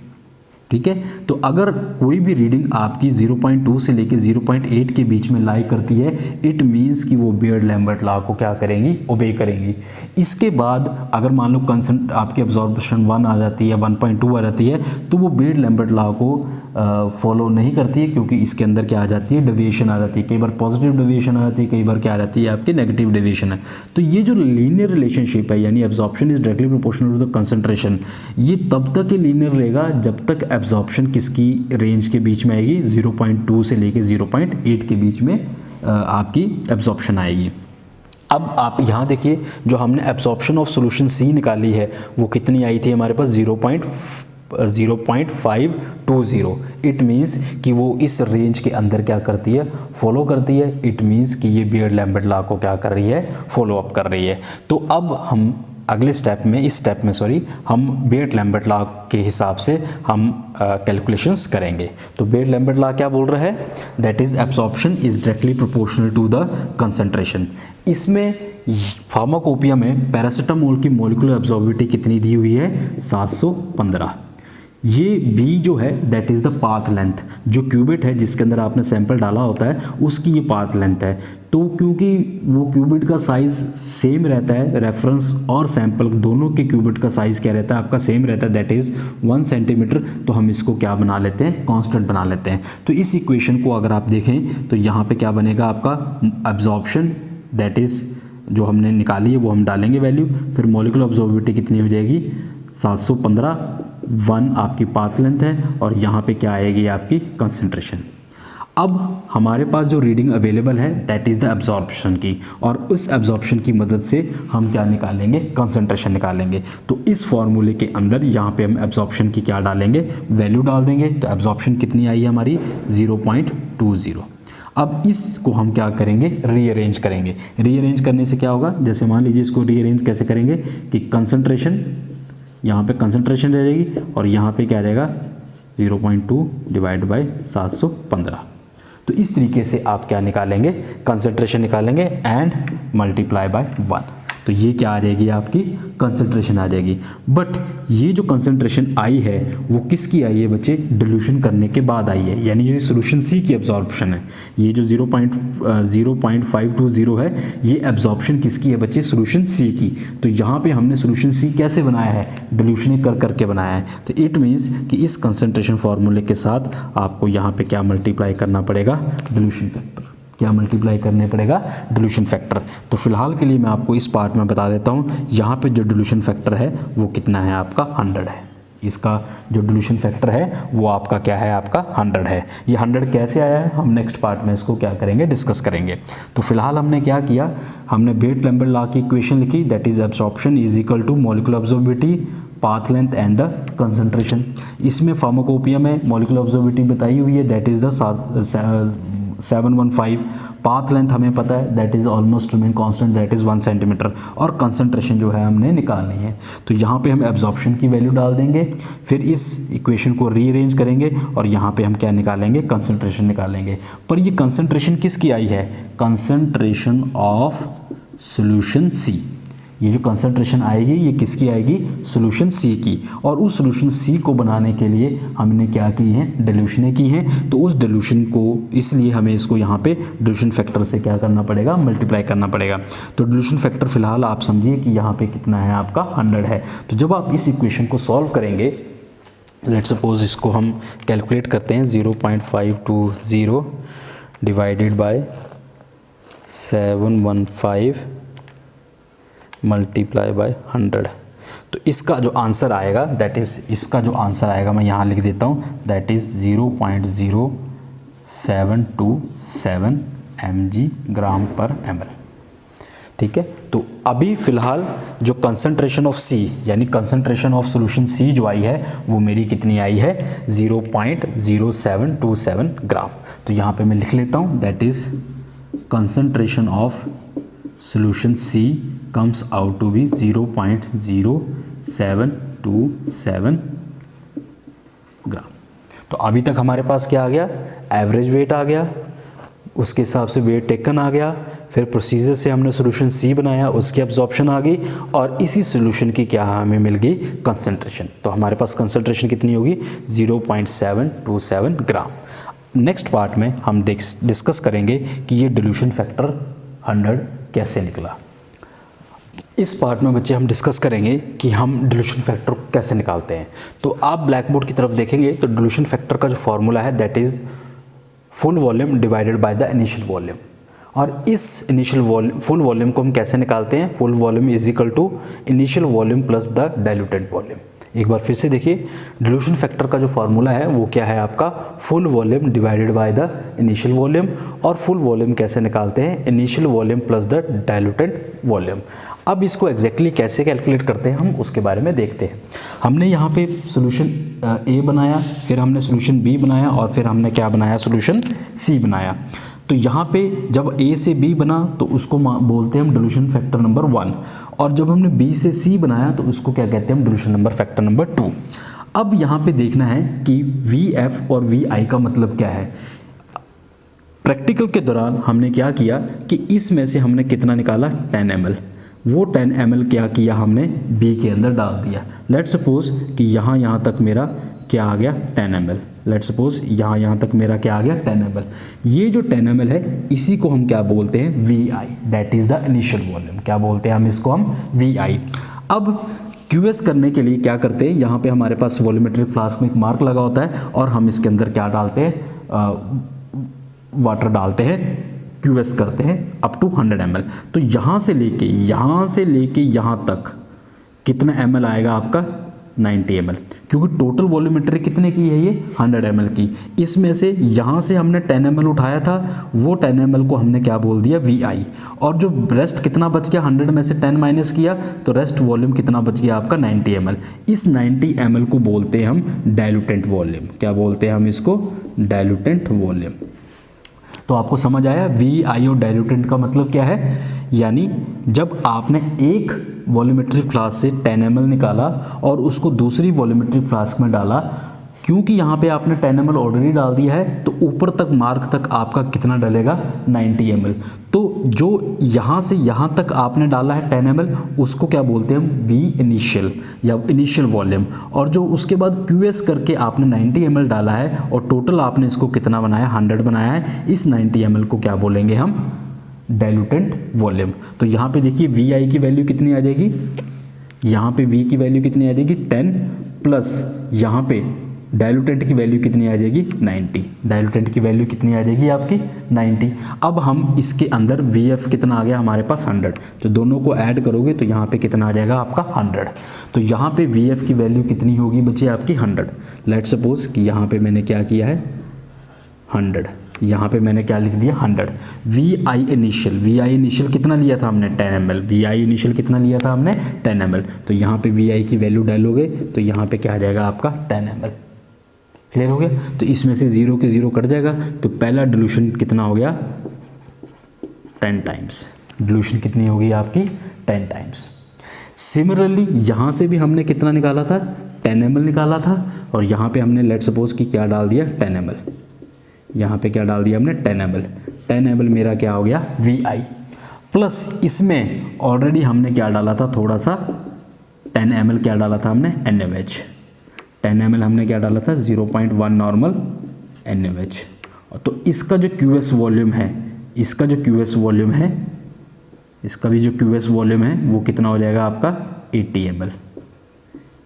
ठीक है, तो अगर कोई भी रीडिंग आपकी 0.2 से लेके 0.8 के बीच में लाई करती है, इट मीन्स कि वो बियर्ड-लैम्बर्ट लॉ को क्या करेंगी, ओबे करेंगी। इसके बाद अगर मान लो आपकी एब्जॉर्प्शन 1 आ जाती है, 1.2 आ जाती है, तो वो बियर्ड-लैम्बर्ट लॉ को फॉलो नहीं करती है, क्योंकि इसके अंदर क्या आ जाती है, डेविएशन आ जाती है। कई बार पॉजिटिव डेविएशन आ जाती है, कई बार क्या आ जाती है आपकी नेगेटिव डेविएशन है। तो ये जो लीनियर रिलेशनशिप है, यानी absorption is directly proportional to the concentration, ये तब तक ही लीनियर रहेगा जब तक एब्जॉर्प्शन किसकी रेंज के बीच में आएगी, 0.2 से लेके 0.8 के बीच में आपकी एब्जॉर्प्शन आएगी। अब आप यहाँ देखिए, जो हमने एब्जॉर्प्शन ऑफ सॉल्यूशन सी निकाली है वो कितनी आई थी हमारे पास, 0.520। इट मीन्स कि वो इस रेंज के अंदर क्या करती है, फॉलो करती है। इट मीन्स कि ये बियर्ड-लैम्बर्ट लॉ को क्या कर रही है, फॉलो अप कर रही है। तो अब हम अगले स्टेप में, हम बियर्ड-लैम्बर्ट लॉ के हिसाब से हम कैलकुलेशंस करेंगे। तो बियर्ड-लैम्बर्ट लॉ क्या बोल रहा है, that is absorption is directly proportional to the concentration. इसमें फार्माकोपिया में पैरासीटामोल की मॉलिक्यूलर एब्जॉर्बिलिटी कितनी दी हुई है, 715। ये बी जो है that is the path length, जो क्यूबिट है जिसके अंदर आपने सैंपल डाला होता है उसकी ये पाथ लेंथ है। तो क्योंकि वो क्यूबिट का साइज़ सेम रहता है, रेफरेंस और सैंपल दोनों के क्यूबिट का साइज़ क्या रहता है आपका, सेम रहता है, दैट इज़ 1 सेंटीमीटर। तो हम इसको क्या बना लेते हैं, कांस्टेंट बना लेते हैं। तो इस इक्वेशन को अगर आप देखें तो यहाँ पे क्या बनेगा आपका, एब्जॉर्प्शन दैट इज़ जो हमने निकाली है वो हम डालेंगे वैल्यू, फिर मॉलिक्यूलर ऑब्जर्वेबिलिटी कितनी हो जाएगी, 715, 1 आपकी पाथ लेंथ है, और यहाँ पे क्या आएगी आपकी कंसंट्रेशन। अब हमारे पास जो रीडिंग अवेलेबल है दैट इज़ द एब्जॉर्प्शन की, और उस एब्जॉर्प्शन की मदद से हम क्या निकालेंगे, कंसंट्रेशन निकालेंगे। तो इस फॉर्मूले के अंदर यहाँ पे हम एब्जॉर्प्शन की क्या डालेंगे, वैल्यू डाल देंगे। तो एब्जॉर्प्शन कितनी आई है हमारी, 0.20। अब इसको हम क्या करेंगे, रीअरेंज करेंगे। रीअरेंज करने से क्या होगा, जैसे मान लीजिए इसको रीअरेंज कैसे करेंगे कि कंसंट्रेशन, यहाँ पे कंसंट्रेशन रह जाएगी और यहाँ पे क्या रहेगा, 0.2 डिवाइड बाय 715। तो इस तरीके से आप क्या निकालेंगे, कंसंट्रेशन निकालेंगे एंड मल्टीप्लाई बाय 1। तो ये क्या आ जाएगी आपकी कंसंट्रेशन आ जाएगी। बट ये जो कंसंट्रेशन आई है वो किसकी आई है बच्चे, डिल्यूशन करने के बाद आई है, यानी ये सॉल्यूशन सी की एब्जॉर्प्शन है। ये जो 0.520 है ये एब्जॉर्प्शन किसकी है बच्चे, सॉल्यूशन सी की। तो यहाँ पे हमने सॉल्यूशन सी कैसे बनाया है, डिल्यूशन करके बनाया है। तो इट मीन्स कि इस कंसंट्रेशन फार्मूले के साथ आपको यहाँ पे क्या मल्टीप्लाई करना पड़ेगा, डिल्यूशन फैक्टर। क्या मल्टीप्लाई करने पड़ेगा, डिल्यूशन फैक्टर। तो फिलहाल के लिए मैं आपको इस पार्ट में बता देता हूँ, यहाँ पे जो डिल्यूशन फैक्टर है वो कितना है आपका, 100 है। इसका जो डिल्यूशन फैक्टर है वो आपका क्या है, आपका 100 है। ये 100 कैसे आया है, हम नेक्स्ट पार्ट में इसको क्या करेंगे, डिस्कस करेंगे। तो फिलहाल हमने क्या किया, हमने बियर्ड-लैम्बर्ट लॉ की इक्वेशन लिखी, that is absorption is equal to molecular observability, path length and the concentration. इसमें फार्माकोपिया में मॉलिक्यूलर ऑब्जर्वेबिलिटी बताई हुई है, that is the 715। Path length हमें पता है that is almost remain constant, that is 1 centimetre, और कंसंट्रेशन जो है हमने निकालनी है। तो यहाँ पे हम एब्जॉर्प्शन की वैल्यू डाल देंगे, फिर इस इक्वेशन को रीअरेंज करेंगे और यहाँ पे हम क्या निकालेंगे, कंसंट्रेशन निकालेंगे। पर ये कंसंट्रेशन किसकी आई है, कंसंट्रेशन ऑफ सॉल्यूशन सी। ये जो कंसंट्रेशन आएगी ये किसकी आएगी, सॉल्यूशन सी की। और उस सॉल्यूशन सी को बनाने के लिए हमने क्या की है, डिल्यूशनें की हैं। तो उस डिल्यूशन को, इसलिए हमें इसको यहाँ पे डिल्यूशन फैक्टर से क्या करना पड़ेगा, मल्टीप्लाई करना पड़ेगा। तो डिल्यूशन फैक्टर फिलहाल आप समझिए कि यहाँ पे कितना है आपका 100 है। तो जब आप इस इक्वेशन को सॉल्व करेंगे, लेट्स सपोज इसको हम कैलकुलेट करते हैं, 0.520 डिवाइडेड बाय 715 मल्टीप्लाई बाय 100। तो इसका जो आंसर आएगा दैट इज़, इसका जो आंसर आएगा मैं यहाँ लिख देता हूँ, that is 0.0727 mg gram per ml। ठीक है, तो अभी फ़िलहाल जो कंसंट्रेशन ऑफ C यानी कंसंट्रेशन ऑफ सॉल्यूशन C जो आई है वो मेरी कितनी आई है, 0.0727 ग्राम। तो यहाँ पे मैं लिख लेता हूँ, that is concentration of solution C comes out to be 0.0727 ग्राम। तो अभी तक हमारे पास क्या आ गया, एवरेज वेट आ गया, उसके हिसाब से वेट टेकन आ गया, फिर प्रोसीजर से हमने सॉल्यूशन C बनाया, उसकी एब्जॉर्प्शन आ गई, और इसी सॉल्यूशन की क्या हमें मिल गई, कंसंट्रेशन। तो हमारे पास कंसंट्रेशन कितनी होगी, 0.727 ग्राम। नेक्स्ट पार्ट में हम डिस्कस करेंगे कि ये डिल्यूशन फैक्टर 100 कैसे निकला। इस पार्ट में बच्चे हम डिस्कस करेंगे कि हम डिल्यूशन फैक्टर कैसे निकालते हैं। तो आप ब्लैक बोर्ड की तरफ देखेंगे तो डिल्यूशन फैक्टर का जो फॉर्मूला है that is full volume divided by the initial volume. और इस इनिशियल वॉल्यूम, फुल वॉल्यूम को हम कैसे निकालते हैं, full volume is equal to initial volume plus the diluted volume. एक बार फिर से देखिए, डिल्यूशन फैक्टर का जो फार्मूला है वो क्या है आपका, full volume divided by the initial volume. और फुल वॉल्यूम कैसे निकालते हैं, initial volume plus the diluted volume. अब इसको एग्जैक्टली कैसे कैलकुलेट करते हैं हम उसके बारे में देखते हैं। हमने यहाँ पे सॉल्यूशन ए बनाया, फिर हमने सॉल्यूशन बी बनाया, और फिर हमने क्या बनाया, सॉल्यूशन सी बनाया। तो यहाँ पे जब ए से बी बना तो उसको बोलते हैं हम डिल्यूशन फैक्टर नंबर 1, और जब हमने बी से सी बनाया तो उसको क्या कहते हैं हम, डिल्यूशन नंबर फैक्टर नंबर 2। अब यहाँ पे देखना है कि वी एफ और वी आई का मतलब क्या है। प्रैक्टिकल के दौरान हमने क्या किया कि इसमें से हमने कितना निकाला, 10 ml। वो 10 ml क्या किया हमने, बी के अंदर डाल दिया। लेट्स सपोज कि यहाँ तक मेरा क्या आ गया, 10 ml। लेट्स सपोज यहाँ तक मेरा क्या आ गया, 10 ml। ये जो 10 ml है इसी को हम क्या बोलते हैं, VI, that is the initial volume. क्या बोलते हैं हम इसको, हम VI। अब QS करने के लिए क्या करते हैं, यहाँ पे हमारे पास वॉल्यूमेट्रिक फ्लास्क में एक मार्क लगा होता है, और हम इसके अंदर क्या डालते हैं, वाटर डालते हैं, QS करते हैं अप टू 100 ml। तो यहाँ से लेके यहाँ तक कितना ml आएगा आपका, 90 ml, क्योंकि टोटल वॉल्यूमेट्री कितने की है ये, 100 ml की। इसमें से यहाँ से हमने 10 ml उठाया था, वो 10 ml को हमने क्या बोल दिया, VI। और जो रेस्ट कितना बच गया, 100 में से 10 माइनस किया तो रेस्ट वॉल्यूम कितना बच गया आपका, 90 ml। इस 90 ml को बोलते हैं हम डाइल्यूटेंट वॉल्यूम। क्या बोलते हैं हम इसको, डाइल्यूटेंट वॉल्यूम। तो आपको समझ आया VI और डाइल्यूटेंट का मतलब क्या है। यानी जब आपने एक वॉल्यूमेट्रिक फ्लास्क से 10 ml निकाला और उसको दूसरी वॉल्यूमेट्रिक फ्लास्क में डाला, क्योंकि यहाँ पे आपने 10 ml ऑलरेडी डाल दिया है तो ऊपर तक मार्क तक आपका कितना डलेगा, 90 ml। तो जो यहाँ से यहाँ तक आपने डाला है 10 ml, उसको क्या बोलते हैं हम, V इनिशियल या इनिशियल वॉल्यूम। और जो उसके बाद QS करके आपने 90 ml डाला है और टोटल आपने इसको कितना बनाया, 100 बनाया है, इस 90 ml को क्या बोलेंगे हम, डाइल्यूटेंट वॉल्यूम। तो यहाँ पे देखिए VI की वैल्यू कितनी आ जाएगी, यहाँ पे V की वैल्यू कितनी आ जाएगी, 10, प्लस यहाँ पे डाइल्यूटेंट की वैल्यू कितनी आ जाएगी, 90। डाइल्यूटेंट की वैल्यू कितनी आ जाएगी आपकी, 90। अब हम इसके अंदर VF कितना आ गया हमारे पास, 100। तो दोनों को ऐड करोगे तो यहाँ पे कितना आ जाएगा आपका, 100। तो यहाँ पे VF की वैल्यू कितनी होगी बच्चे आपकी, 100। लेट्स सपोज कि यहाँ पे मैंने क्या किया है, 100। यहाँ पे मैंने क्या लिख दिया, 100। VI इनिशियल कितना लिया था हमने, 10 ml। VI इनिशियल कितना लिया था हमने, 10 ml। तो यहाँ पे VI की वैल्यू डालोगे तो यहाँ पे क्या आ जाएगा आपका, 10 ml। क्लियर हो गया। तो इसमें से 0 के 0 कट जाएगा, तो पहला डिल्यूशन कितना हो गया, 10 टाइम्स। डिल्यूशन कितनी होगी आपकी, 10 टाइम्स। सिमिलरली यहाँ से भी हमने कितना निकाला था, 10 ml निकाला था, और यहाँ पे हमने लेट सपोज कि क्या डाल दिया, 10 ml। यहाँ पे क्या डाल दिया हमने, 10 ml। 10 ml मेरा क्या हो गया, VI। प्लस इसमें ऑलरेडी हमने क्या डाला था, थोड़ा सा 10 ml क्या डाला था हमने, NaOH। 10 ml हमने क्या डाला था, 0.1 नॉर्मल NaOH। तो इसका जो QS वॉल्यूम है, इसका जो QS वॉल्यूम है, इसका भी जो QS वॉल्यूम है वो कितना हो जाएगा आपका 80 ml।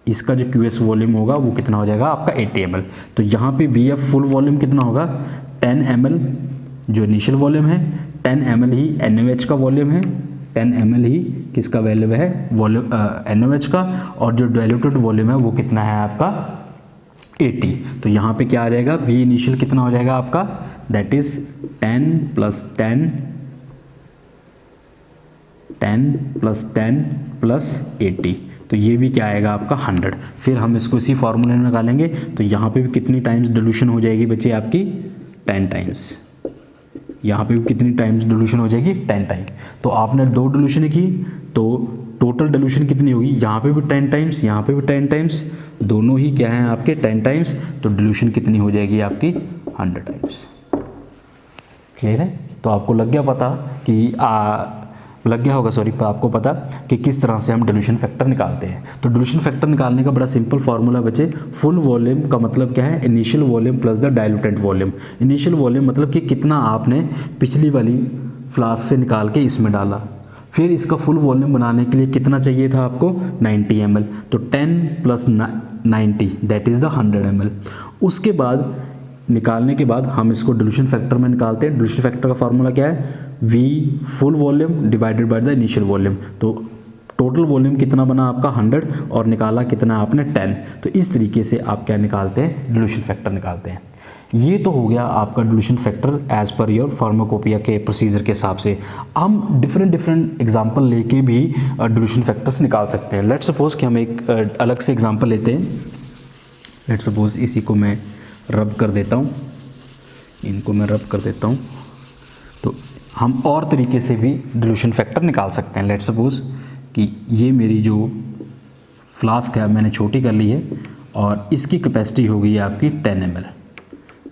इसका जो QS वॉल्यूम होगा वो कितना हो जाएगा आपका 80 ml। तो यहाँ पे VF फुल वॉल्यूम कितना होगा, 10 ml जो इनिशियल वॉल्यूम है, 10 ml ही NaOH का वॉल्यूम है, 10 ml ही किसका वैल्यू है, वॉल्यूम NaOH का, और जो डाइल्यूटेड वॉल्यूम है वो कितना है आपका 80। तो यहाँ पे क्या आ जाएगा, V इनिशियल कितना हो जाएगा आपका, दैट इज 10 + 10 + 10 + 80। तो ये भी क्या आएगा आपका 100। फिर हम इसको इसी फार्मूले में निकालेंगे। तो यहाँ पे भी कितनी टाइम्स डिल्यूशन हो जाएगी बच्चे आपकी, 10 टाइम्स। यहाँ पे भी कितनी टाइम्स डिल्यूशन हो जाएगी, 10 टाइम। तो आपने 2 डिल्यूशन की तो टोटल डिल्यूशन कितनी होगी, यहाँ पे भी 10 टाइम्स, यहाँ पे भी 10 टाइम्स, दोनों ही क्या हैं आपके 10 टाइम्स। तो डिल्यूशन कितनी हो जाएगी आपकी 100 टाइम्स। क्लियर है। तो आपको लग गया पता कि लग गया होगा आपको पता कि किस तरह से हम डिल्यूशन फैक्टर निकालते हैं। तो डिल्यूशन फैक्टर निकालने का बड़ा सिंपल फार्मूला बच्चे, फुल वॉल्यूम का मतलब क्या है, initial volume plus the diluent volume. Initial volume मतलब कि कितना आपने पिछली वाली फ्लास्क से निकाल के इसमें डाला, फिर इसका फुल वॉल्यूम बनाने के लिए कितना चाहिए था आपको, 90 ml। तो 10 + 90 दैट इज़ द 100 ml। उसके बाद निकालने के बाद हम इसको डिल्यूशन फैक्टर में निकालते हैं। डिल्यूशन फैक्टर का फार्मूला क्या है, V full volume divided by the initial volume. तो टोटल वॉल्यूम कितना बना आपका 100 और निकाला कितना आपने 10। तो इस तरीके से आप क्या निकालते हैं, डिल्यूशन फैक्टर निकालते हैं। ये तो हो गया आपका dilution factor as per your pharmacopoeia के प्रोसीजर के हिसाब से। हम डिफरेंट एग्जांपल लेके भी डिल्यूशन फैक्टर्स निकाल सकते हैं। लेट्स सपोज कि हम एक अलग से एग्जांपल लेते हैं। लेट्स सपोज इसी को मैं रब कर देता हूँ, इनको मैं रब कर देता हूँ। तो हम और तरीके से भी डिल्यूशन फैक्टर निकाल सकते हैं। लेट्स सपोज कि ये मेरी जो फ्लास्क है मैंने छोटी कर ली है और इसकी कैपेसिटी हो गई है आपकी 10 ml।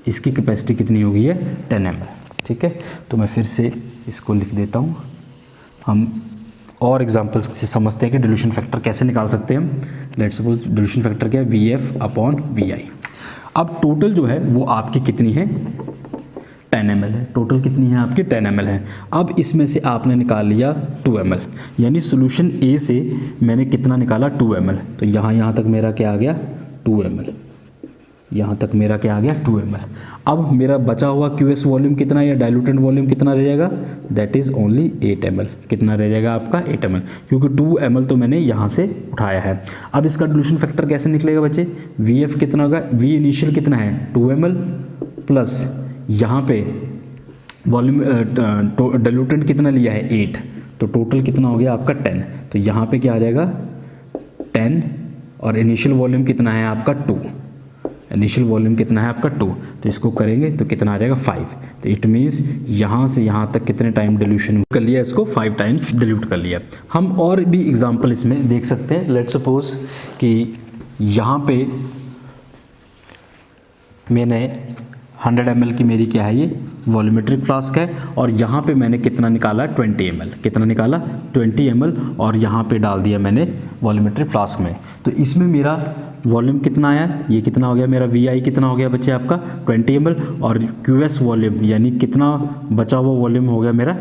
इसकी कैपेसिटी कितनी हो गई है, 10 ml। ठीक है। तो मैं फिर से इसको लिख देता हूँ। हम और एग्जांपल्स से समझते हैं कि डिल्यूशन फैक्टर कैसे निकाल सकते हैं हम। लेट्स सपोज डिल्यूशन फैक्टर क्या है, VF/VI। अब टोटल जो है वो आपकी कितनी है, 10 ml है। टोटल कितनी है आपकी, 10 ml है। अब इसमें से आपने निकाल लिया 2 ml, यानी सोल्यूशन A से मैंने कितना निकाला, 2 ml। तो यहाँ तक मेरा क्या आ गया, 2 ml। यहाँ तक मेरा क्या आ गया, 2 ml। अब मेरा बचा हुआ QS वॉल्यूम कितना या डाइल्यूटेंट वॉल्यूम कितना रह जाएगा, दैट इज़ ओनली 8 ml। कितना रह जाएगा आपका, 8 ml, क्योंकि 2 ml तो मैंने यहाँ से उठाया है। अब इसका डिल्यूशन फैक्टर कैसे निकलेगा बच्चे, VF कितना होगा, V इनिशियल कितना है 2 ml प्लस यहाँ पे वॉल्यूम डाइल्यूटेंट कितना लिया है 8, तो टोटल कितना हो गया आपका 10। तो यहाँ पे क्या आ जाएगा 10 और इनिशियल वॉल्यूम कितना है आपका 2। इनिशियल वॉल्यूम कितना है आपका 2, तो इसको करेंगे तो कितना आ जाएगा 5। तो इट मीन्स यहाँ से यहाँ तक कितने टाइम डिल्यूशन कर लिया, इसको 5 टाइम्स डिल्यूट कर लिया। हम और भी एग्जांपल इसमें देख सकते हैं। लेट्स सपोज कि यहाँ पे मैंने 100 ml की मेरी क्या है, ये वॉल्यूमेट्रिक फ्लास्क है और यहाँ पे मैंने कितना निकाला, 20 ml। कितना निकाला, 20 ml, और यहाँ पे डाल दिया मैंने वॉल्यूमेट्रिक फ्लास्क में। तो इसमें मेरा वॉल्यूम कितना आया, ये कितना हो गया मेरा, VI कितना हो गया बच्चे आपका 20 ml, और QS वॉल्यूम यानी कितना बचा हुआ वॉल्यूम हो गया मेरा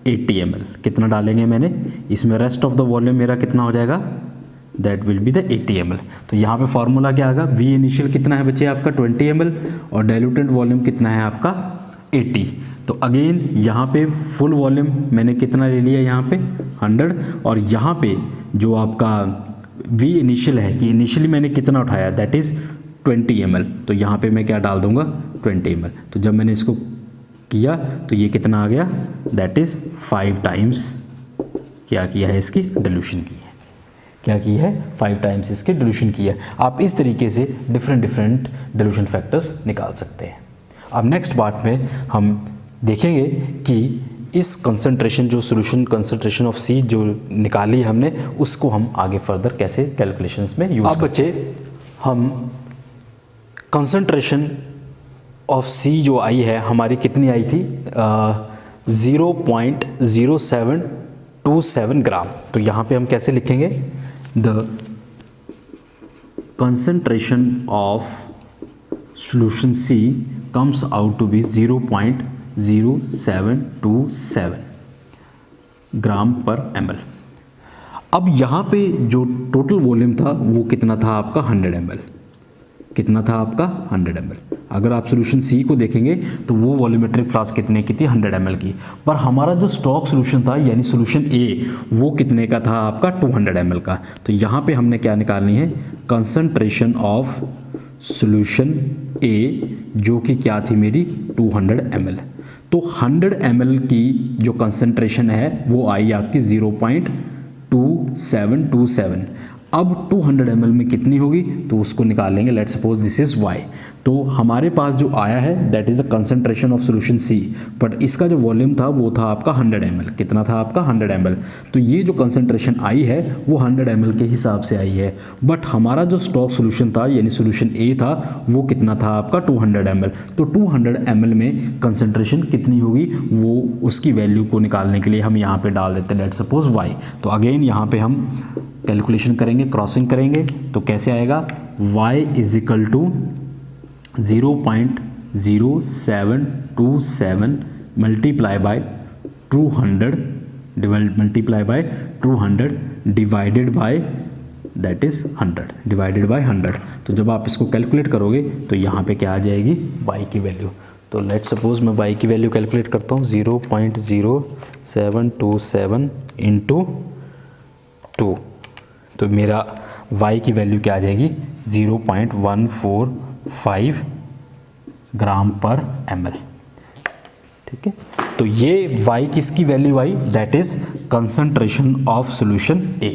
80 ml। कितना डालेंगे मैंने इसमें, रेस्ट ऑफ द वॉल्यूम मेरा कितना हो जाएगा, that will be the 80 ml। तो यहाँ पे फॉर्मूला क्या आएगा, V इनिशियल कितना है बच्चे आपका 20 ml और डाइल्यूटेंट वॉल्यूम कितना है आपका 80। तो अगेन यहाँ पे फुल वॉल्यूम मैंने कितना ले लिया, यहाँ पे 100, और यहाँ पे जो आपका V इनिशियल है कि इनिशियली मैंने कितना उठाया, दैट इज़ 20 ml। तो यहाँ पे मैं क्या डाल दूँगा, 20 ml। तो जब मैंने इसको किया तो ये कितना आ गया, दैट इज़ 5 टाइम्स क्या किया है, इसकी डिल्यूशन की है। क्या की है, 5 टाइम्स इसके डिल्यूशन की है। आप इस तरीके से डिफरेंट डिल्यूशन फैक्टर्स निकाल सकते हैं। अब नेक्स्ट पार्ट में हम देखेंगे कि इस कंसंट्रेशन, जो सॉल्यूशन कंसंट्रेशन ऑफ C जो निकाली हमने, उसको हम आगे फर्दर कैसे कैलकुलेशंस में यूज़। अब बच्चे हम कंसंट्रेशन ऑफ C जो आई है हमारी कितनी आई थी, 0.0727 ग्राम। तो यहाँ पे हम कैसे लिखेंगे, the concentration of solution C comes out to be 0.0727 gram per ml। अब यहाँ पे जो टोटल वॉल्यूम था वो कितना था आपका 100 ml, कितना था आपका 100 ml। अगर आप सॉल्यूशन C को देखेंगे तो वो वॉल्यूमेट्रिक फ्लास्क कितने की थी, 100 ml की, पर हमारा जो स्टॉक सॉल्यूशन था यानी सॉल्यूशन A वो कितने का था आपका 200 ml का। तो यहाँ पे हमने क्या निकालनी है, कंसंट्रेशन ऑफ सॉल्यूशन A जो कि क्या थी मेरी 200 ml। तो 100 ml की जो कंसंट्रेशन है वो आई आपकी 0.2727। अब 200 ml में कितनी होगी तो उसको निकालेंगे, let's suppose this is y। तो हमारे पास जो आया है that is the concentration of solution C, but इसका जो वॉल्यूम था वो था आपका 100 ml। कितना था आपका 100 ml। तो ये जो कंसंट्रेशन आई है वो 100 ml के हिसाब से आई है, बट हमारा जो स्टॉक सॉल्यूशन था यानी सॉल्यूशन A था वो कितना था आपका 200 ml। तो 200 ml में कंसंट्रेशन कितनी होगी वो उसकी वैल्यू को निकालने के लिए हम यहाँ पे डाल देते हैं लेट्स सपोज y। तो अगेन यहाँ पे हम कैलकुलेशन करेंगे, क्रॉसिंग करेंगे, तो कैसे आएगा, y is equal to 0.0727 multiply by 200 divided by that is 100 divided by 100। तो जब आप इसको कैलकुलेट करोगे तो यहाँ पे क्या आ जाएगी y की वैल्यू। तो लेट्स सपोज मैं y की वैल्यू कैलकुलेट करता हूँ, 0.0727 इंटू 2, तो मेरा y की वैल्यू क्या आ जाएगी 0.145 ग्राम पर ml। ठीक है, तो ये y किसकी value I, that is concentration of solution A।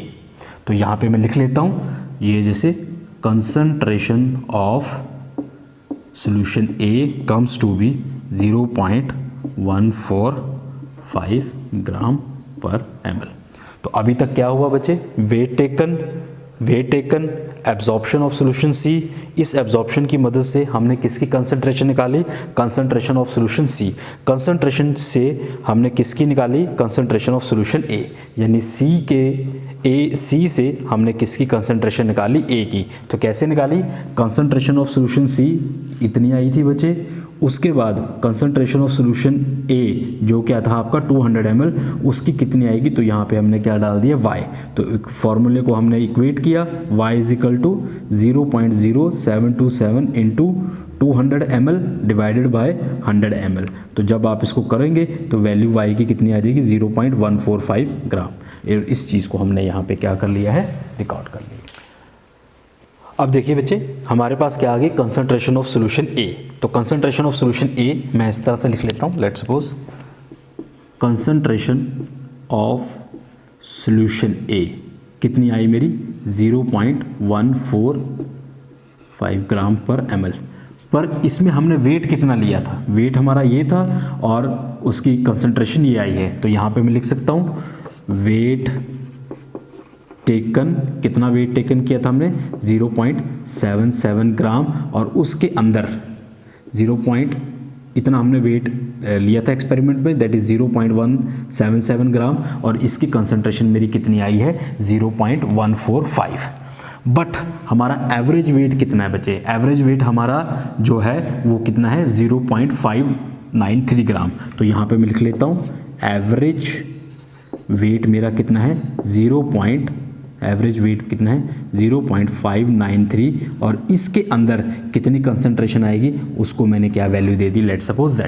तो यहाँ पे मैं लिख लेता हूँ ये जैसे concentration of solution A comes to be 0.145 gram per ml। तो अभी तक क्या हुआ बच्चे, weight taken, absorption of solution C। इस एब्जॉर्प्शन की मदद से हमने किसकी कंसंट्रेशन निकाली, concentration of solution C। Concentration से हमने किसकी निकाली, कंसंट्रेशन ऑफ सॉल्यूशन A, यानी C से हमने किसकी कंसंट्रेशन निकाली, A की। तो कैसे निकाली, कंसंट्रेशन ऑफ सॉल्यूशन C इतनी आई थी बच्चे, उसके बाद कंसंट्रेशन ऑफ सॉल्यूशन A जो क्या था आपका 200 ml, उसकी कितनी आएगी, तो यहाँ पे हमने क्या डाल दिया y। तो फॉर्मूले को हमने इक्वेट किया, y is equal to 0.0727 into 200 ml divided by 100 ml। तो जब आप इसको करेंगे तो वैल्यू y की कितनी आ जाएगी 0.145 ग्राम। इस चीज़ को हमने यहाँ पे क्या कर लिया है, रिकॉर्ड कर लिया। अब देखिए बच्चे, हमारे पास क्या आ गई, कंसंट्रेशन ऑफ सॉल्यूशन A। तो कंसंट्रेशन ऑफ सॉल्यूशन A मैं इस तरह से लिख लेता हूँ, let's suppose concentration of solution A कितनी आई मेरी 0.145 ग्राम पर ml। पर इसमें हमने वेट कितना लिया था, वेट हमारा ये था और उसकी कंसंट्रेशन ये आई है। तो यहाँ पे मैं लिख सकता हूँ वेट टेकन, कितना वेट टेकन किया था हमने 0.77 ग्राम, और उसके अंदर इतना हमने वेट लिया था एक्सपेरिमेंट में, दैट इज 0.177 ग्राम, और इसकी कंसंट्रेशन मेरी कितनी आई है 0.145। बट हमारा एवरेज वेट कितना है बच्चे, एवरेज वेट हमारा जो है वो कितना है 0.593 ग्राम। तो यहाँ पे मैं लिख लेता हूँ एवरेज वेट मेरा कितना है एवरेज वेट कितना है 0.593, और इसके अंदर कितनी कंसंट्रेशन आएगी उसको मैंने क्या value they the, let's suppose z।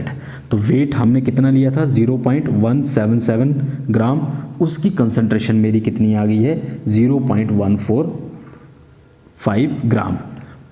तो वेट हमने कितना लिया था 0.177 ग्राम, उसकी कंसंट्रेशन मेरी कितनी आ गई है 0.145 ग्राम।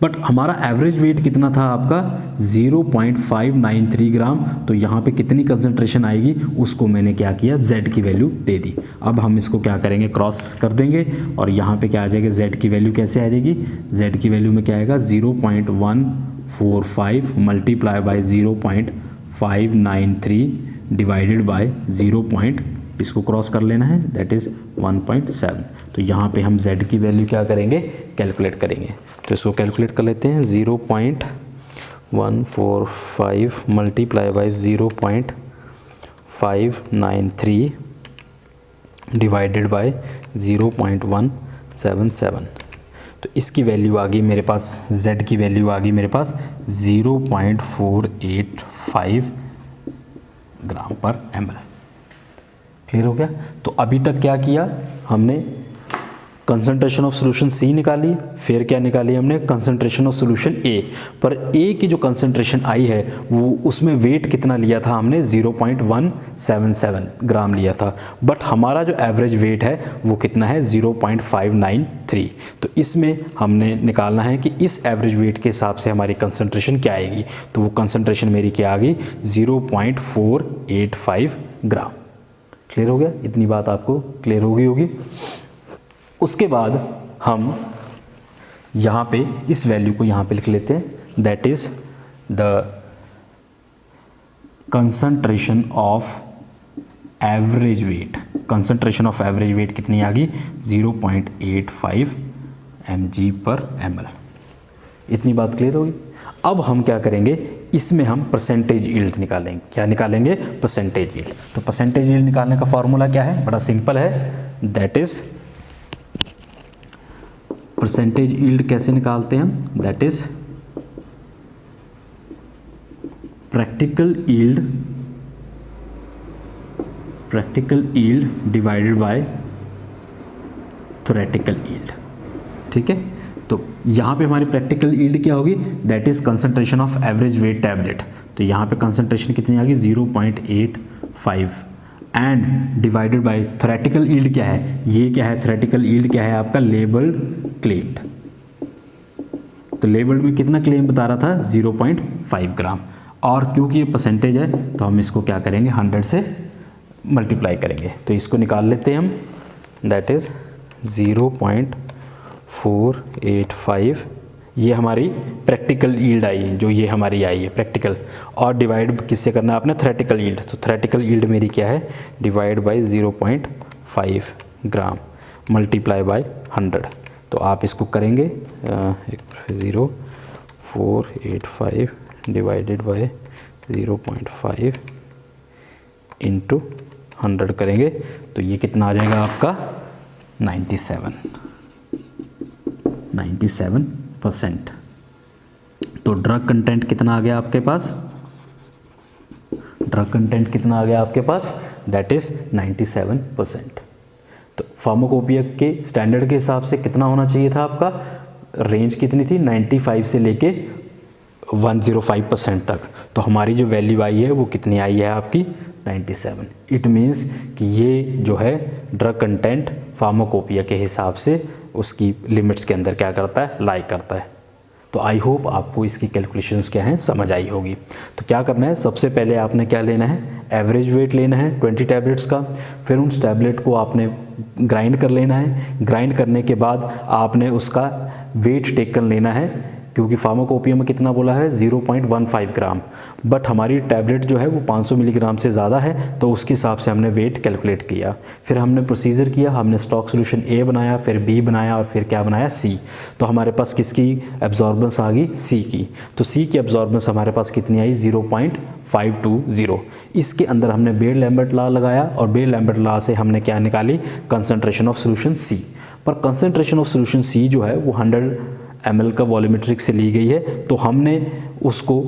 बट हमारा एवरेज वेट कितना था आपका 0.593 ग्राम। तो यहाँ पे कितनी कंसंट्रेशन आएगी उसको मैंने क्या किया, z की वैल्यू दे दी। अब हम इसको क्या करेंगे, क्रॉस कर देंगे, और यहाँ पे क्या आ जाएगा, z की वैल्यू कैसे आ जाएगी, z की वैल्यू में क्या आएगा 0.145 मल्टीप्लाई बाय 0.593 डिवाइडेड बाय 0. इसको क्रॉस कर लेना है, दैट इज़ 1.7। तो यहाँ पे हम z की वैल्यू क्या करेंगे, कैलकुलेट करेंगे। तो इसको कैलकुलेट कर लेते हैं, 0.145 मल्टीप्लाई बाय 0.593 0.593 डिवाइडेड बाय 0.177। तो इसकी वैल्यू आ गई मेरे पास, z की वैल्यू आ गई मेरे पास 0.485 ग्राम पर ml। क्लियर हो गया। तो अभी तक क्या किया हमने, कंसंट्रेशन ऑफ सॉल्यूशन C निकाली, फिर क्या निकाली हमने, कंसंट्रेशन ऑफ सॉल्यूशन A। पर A की जो कंसंट्रेशन आई है वो, उसमें वेट कितना लिया था हमने, 0.177 ग्राम लिया था, बट हमारा जो एवरेज वेट है वो कितना है, 0.593। तो इसमें हमने निकालना है कि इस एवरेज वेट के हिसाब से हमारी कंसंट्रेशन क्या आएगी। तो वो कंसंट्रेशन मेरी क्या आ गई, 0.485 ग्राम। क्लियर हो गया, इतनी बात आपको क्लियर हो गई होगी। उसके बाद हम यहाँ पे इस वैल्यू को यहाँ पे लिख लेते हैं, that is the concentration of average weight. Concentration of average weight कितनी आ गई, 0.85 mg/ml। इतनी बात क्लियर होगी। अब हम क्या करेंगे, इसमें हम परसेंटेज यील्ड निकालेंगे। क्या निकालेंगे, परसेंटेज यील्ड। तो परसेंटेज यील्ड निकालने का फॉर्मूला क्या है, बड़ा सिंपल है, दैट इज परसेंटेज यील्ड कैसे निकालते हैं हम, that is practical yield divided by theoretical yield. ठीक है। तो यहाँ पे हमारी प्रैक्टिकल यील्ड क्या होगी, that is concentration of average weight tablet. तो यहाँ पे कंसंट्रेशन कितनी आ गई, 0.85 and divided by theoretical yield क्या है, ये क्या है, थ्योरेटिकल यील्ड क्या है आपका, लेबल्ड क्लेम्ड। तो लेबल्ड में कितना क्लेम बता रहा था, 0.5 ग्राम। और क्योंकि ये परसेंटेज है तो हम इसको क्या करेंगे, 100 से मल्टीप्लाई करेंगे। तो इसको निकाल लेते हैं हम, दैट इज 0.485, ये हमारी प्रैक्टिकल यील्ड आई है, जो ये हमारी आई है प्रैक्टिकल, और डिवाइड किससे करना है आपने, थ्योरेटिकल यील्ड। तो थ्योरेटिकल यील्ड मेरी क्या है, divide by 0.5 gram multiply bye 100। तो आप इसको करेंगे 0.485 डिवाइडेड बाय 0.5 इंटू 100 करेंगे तो ये कितना आ जाएगा आपका, 97%। तो ड्रग कंटेंट कितना आ गया आपके पास, ड्रग कंटेंट कितना आ गया आपके पास, दैट इज 97%। तो फार्माकोपिया के स्टैंडर्ड के हिसाब से कितना होना चाहिए था आपका, रेंज कितनी थी, 95 से लेके 105% तक। तो हमारी जो वैल्यू आई है वो कितनी आई है आपकी, 97। इट मीन्स कि ये जो है ड्रग कंटेंट फार्माकोपिया के हिसाब से उसकी लिमिट्स के अंदर क्या करता है, लाई करता है। तो आई होप आपको इसकी कैलकुलेशंस क्या हैं समझ आई होगी। तो क्या करना है, सबसे पहले आपने क्या लेना है, एवरेज वेट लेना है 20 टैबलेट्स का। फिर उस टैबलेट को आपने ग्राइंड कर लेना है। ग्राइंड करने के बाद आपने उसका वेट टेकन लेना है, क्योंकि फार्माकोपिया में कितना बोला है, 0.15 ग्राम, बट हमारी टैबलेट जो है वो 500 मिलीग्राम से ज़्यादा है, तो उसके हिसाब से हमने वेट कैलकुलेट किया। फिर हमने प्रोसीजर किया, हमने स्टॉक सॉल्यूशन A बनाया, फिर B बनाया और फिर क्या बनाया, C। तो हमारे पास किसकी एब्जॉर्बेंस आ गई, C की। तो C की एब्जॉर्बेंस हमारे पास कितनी आई, 0.520। इसके अंदर हमने बेयर लैम्बर्ट लॉ लगाया और बेयर लैम्बर्ट लॉ से हमने क्या निकाली, कंसंट्रेशन ऑफ सॉल्यूशन C। पर कंसंट्रेशन ऑफ सॉल्यूशन C जो है वो 100 ml का वॉल्यूमेट्रिक से ली गई है, तो हमने उसको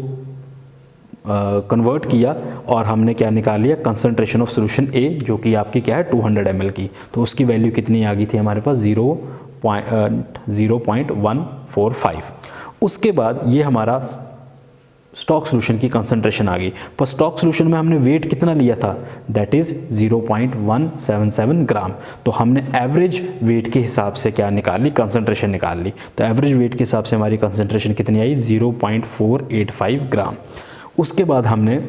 कन्वर्ट किया और हमने क्या निकाल लिया, कंसंट्रेशन ऑफ सॉल्यूशन A, जो कि आपकी क्या है 200 ml की। तो उसकी वैल्यू कितनी आ गई थी हमारे पास, 0.145। उसके बाद ये हमारा स्टॉक सॉल्यूशन की कंसंट्रेशन आ गई। पर स्टॉक सॉल्यूशन में हमने वेट कितना लिया था, दैट इज़ 0.177 ग्राम। तो हमने एवरेज वेट के हिसाब से क्या निकाल ली, कंसंट्रेशन निकाल ली। तो एवरेज वेट के हिसाब से हमारी कंसंट्रेशन कितनी आई, 0.485 ग्राम। उसके बाद हमने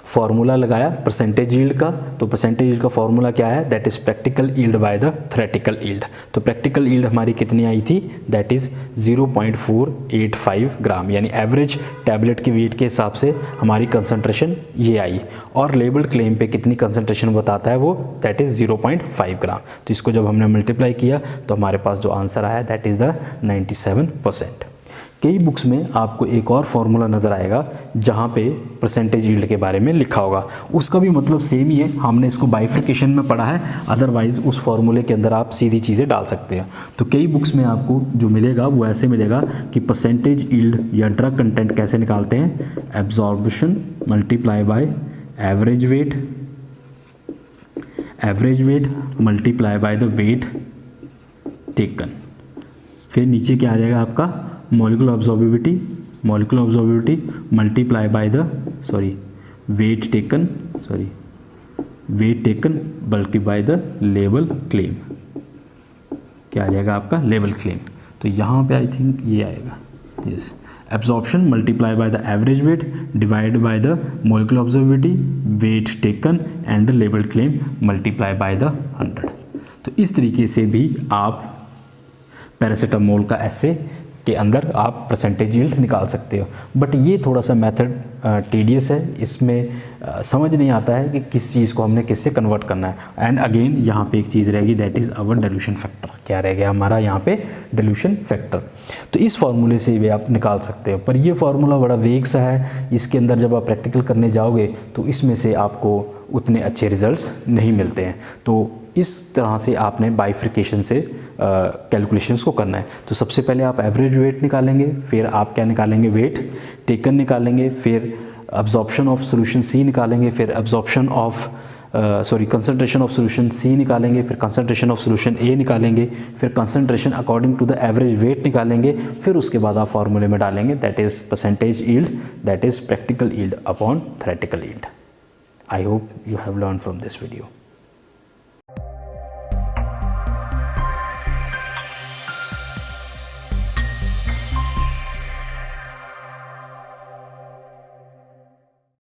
फार्मूला लगाया परसेंटेज यील्ड का। तो परसेंटेज यील्ड का फार्मूला क्या है, that is practical yield by the theoretical yield. तो प्रैक्टिकल यील्ड हमारी कितनी आई थी, दैट इज 0.485 ग्राम, यानी एवरेज टैबलेट के वेट के हिसाब से हमारी कंसंट्रेशन ये आई। और लेबल्ड क्लेम पे कितनी कंसंट्रेशन बताता है वो, दैट इज 0.5 ग्राम। तो इसको जब हमने मल्टीप्लाई किया तो हमारे पास जो आंसर आया दैट इज द 97%। कई बुक्स में आपको एक और फार्मूला नज़र आएगा जहाँ पे परसेंटेज यील्ड के बारे में लिखा होगा, उसका भी मतलब सेम ही है, हमने इसको बाइफिकेशन में पढ़ा है, अदरवाइज़ उस फार्मूले के अंदर आप सीधी चीज़ें डाल सकते हैं। तो कई बुक्स में आपको जो मिलेगा वो ऐसे मिलेगा कि परसेंटेज यील्ड या ड्रग कंटेंट कैसे निकालते हैं, absorption multiply by average weight multiply by the weight taken. फिर नीचे क्या आ जाएगा आपका molecular absorbability multiply by the weight taken बल्कि बाय द लेवल क्लेम। क्या आ जाएगा आपका लेवल क्लेम। तो यहाँ पे आई थिंक ये आएगा, yes, absorption multiply by the average weight divide by the molecular absorbability weight taken and the level claim multiply by the 100। तो इस तरीके से भी आप पैरासीटामोल का एसे के अंदर आप परसेंटेज यील्ड निकाल सकते हो। बट ये थोड़ा सा मेथड टीडियस है, इसमें समझ नहीं आता है कि किस चीज़ को हमने किससे कन्वर्ट करना है। एंड अगेन यहाँ पे एक चीज़ रहेगी, that is our dilution factor. क्या रह गया हमारा यहाँ पे डिल्यूशन फैक्टर। तो इस फार्मूले से भी आप निकाल सकते हो, पर ये फार्मूला बड़ा वेग सा है, इसके अंदर जब आप प्रैक्टिकल करने जाओगे तो इसमें से आपको उतने अच्छे रिजल्ट्स नहीं मिलते हैं। तो इस तरह से आपने बाइफिकेशन से कैलकुलेशंस को करना है। तो सबसे पहले आप एवरेज वेट निकालेंगे, फिर आप क्या निकालेंगे, वेट टेकन निकालेंगे, फिर अब्जॉर्प्शन ऑफ सोल्यूशन सी निकालेंगे, फिर कंसंट्रेशन ऑफ सोल्यूशन सी निकालेंगे, फिर कंसंट्रेशन ऑफ सोल्यूशन ए निकालेंगे, फिर concentration according to the average weight निकालेंगे, फिर उसके बाद आप फार्मूले में डालेंगे, that is percentage yield, that is practical yield upon theoretical yield. I hope you have learned from this video.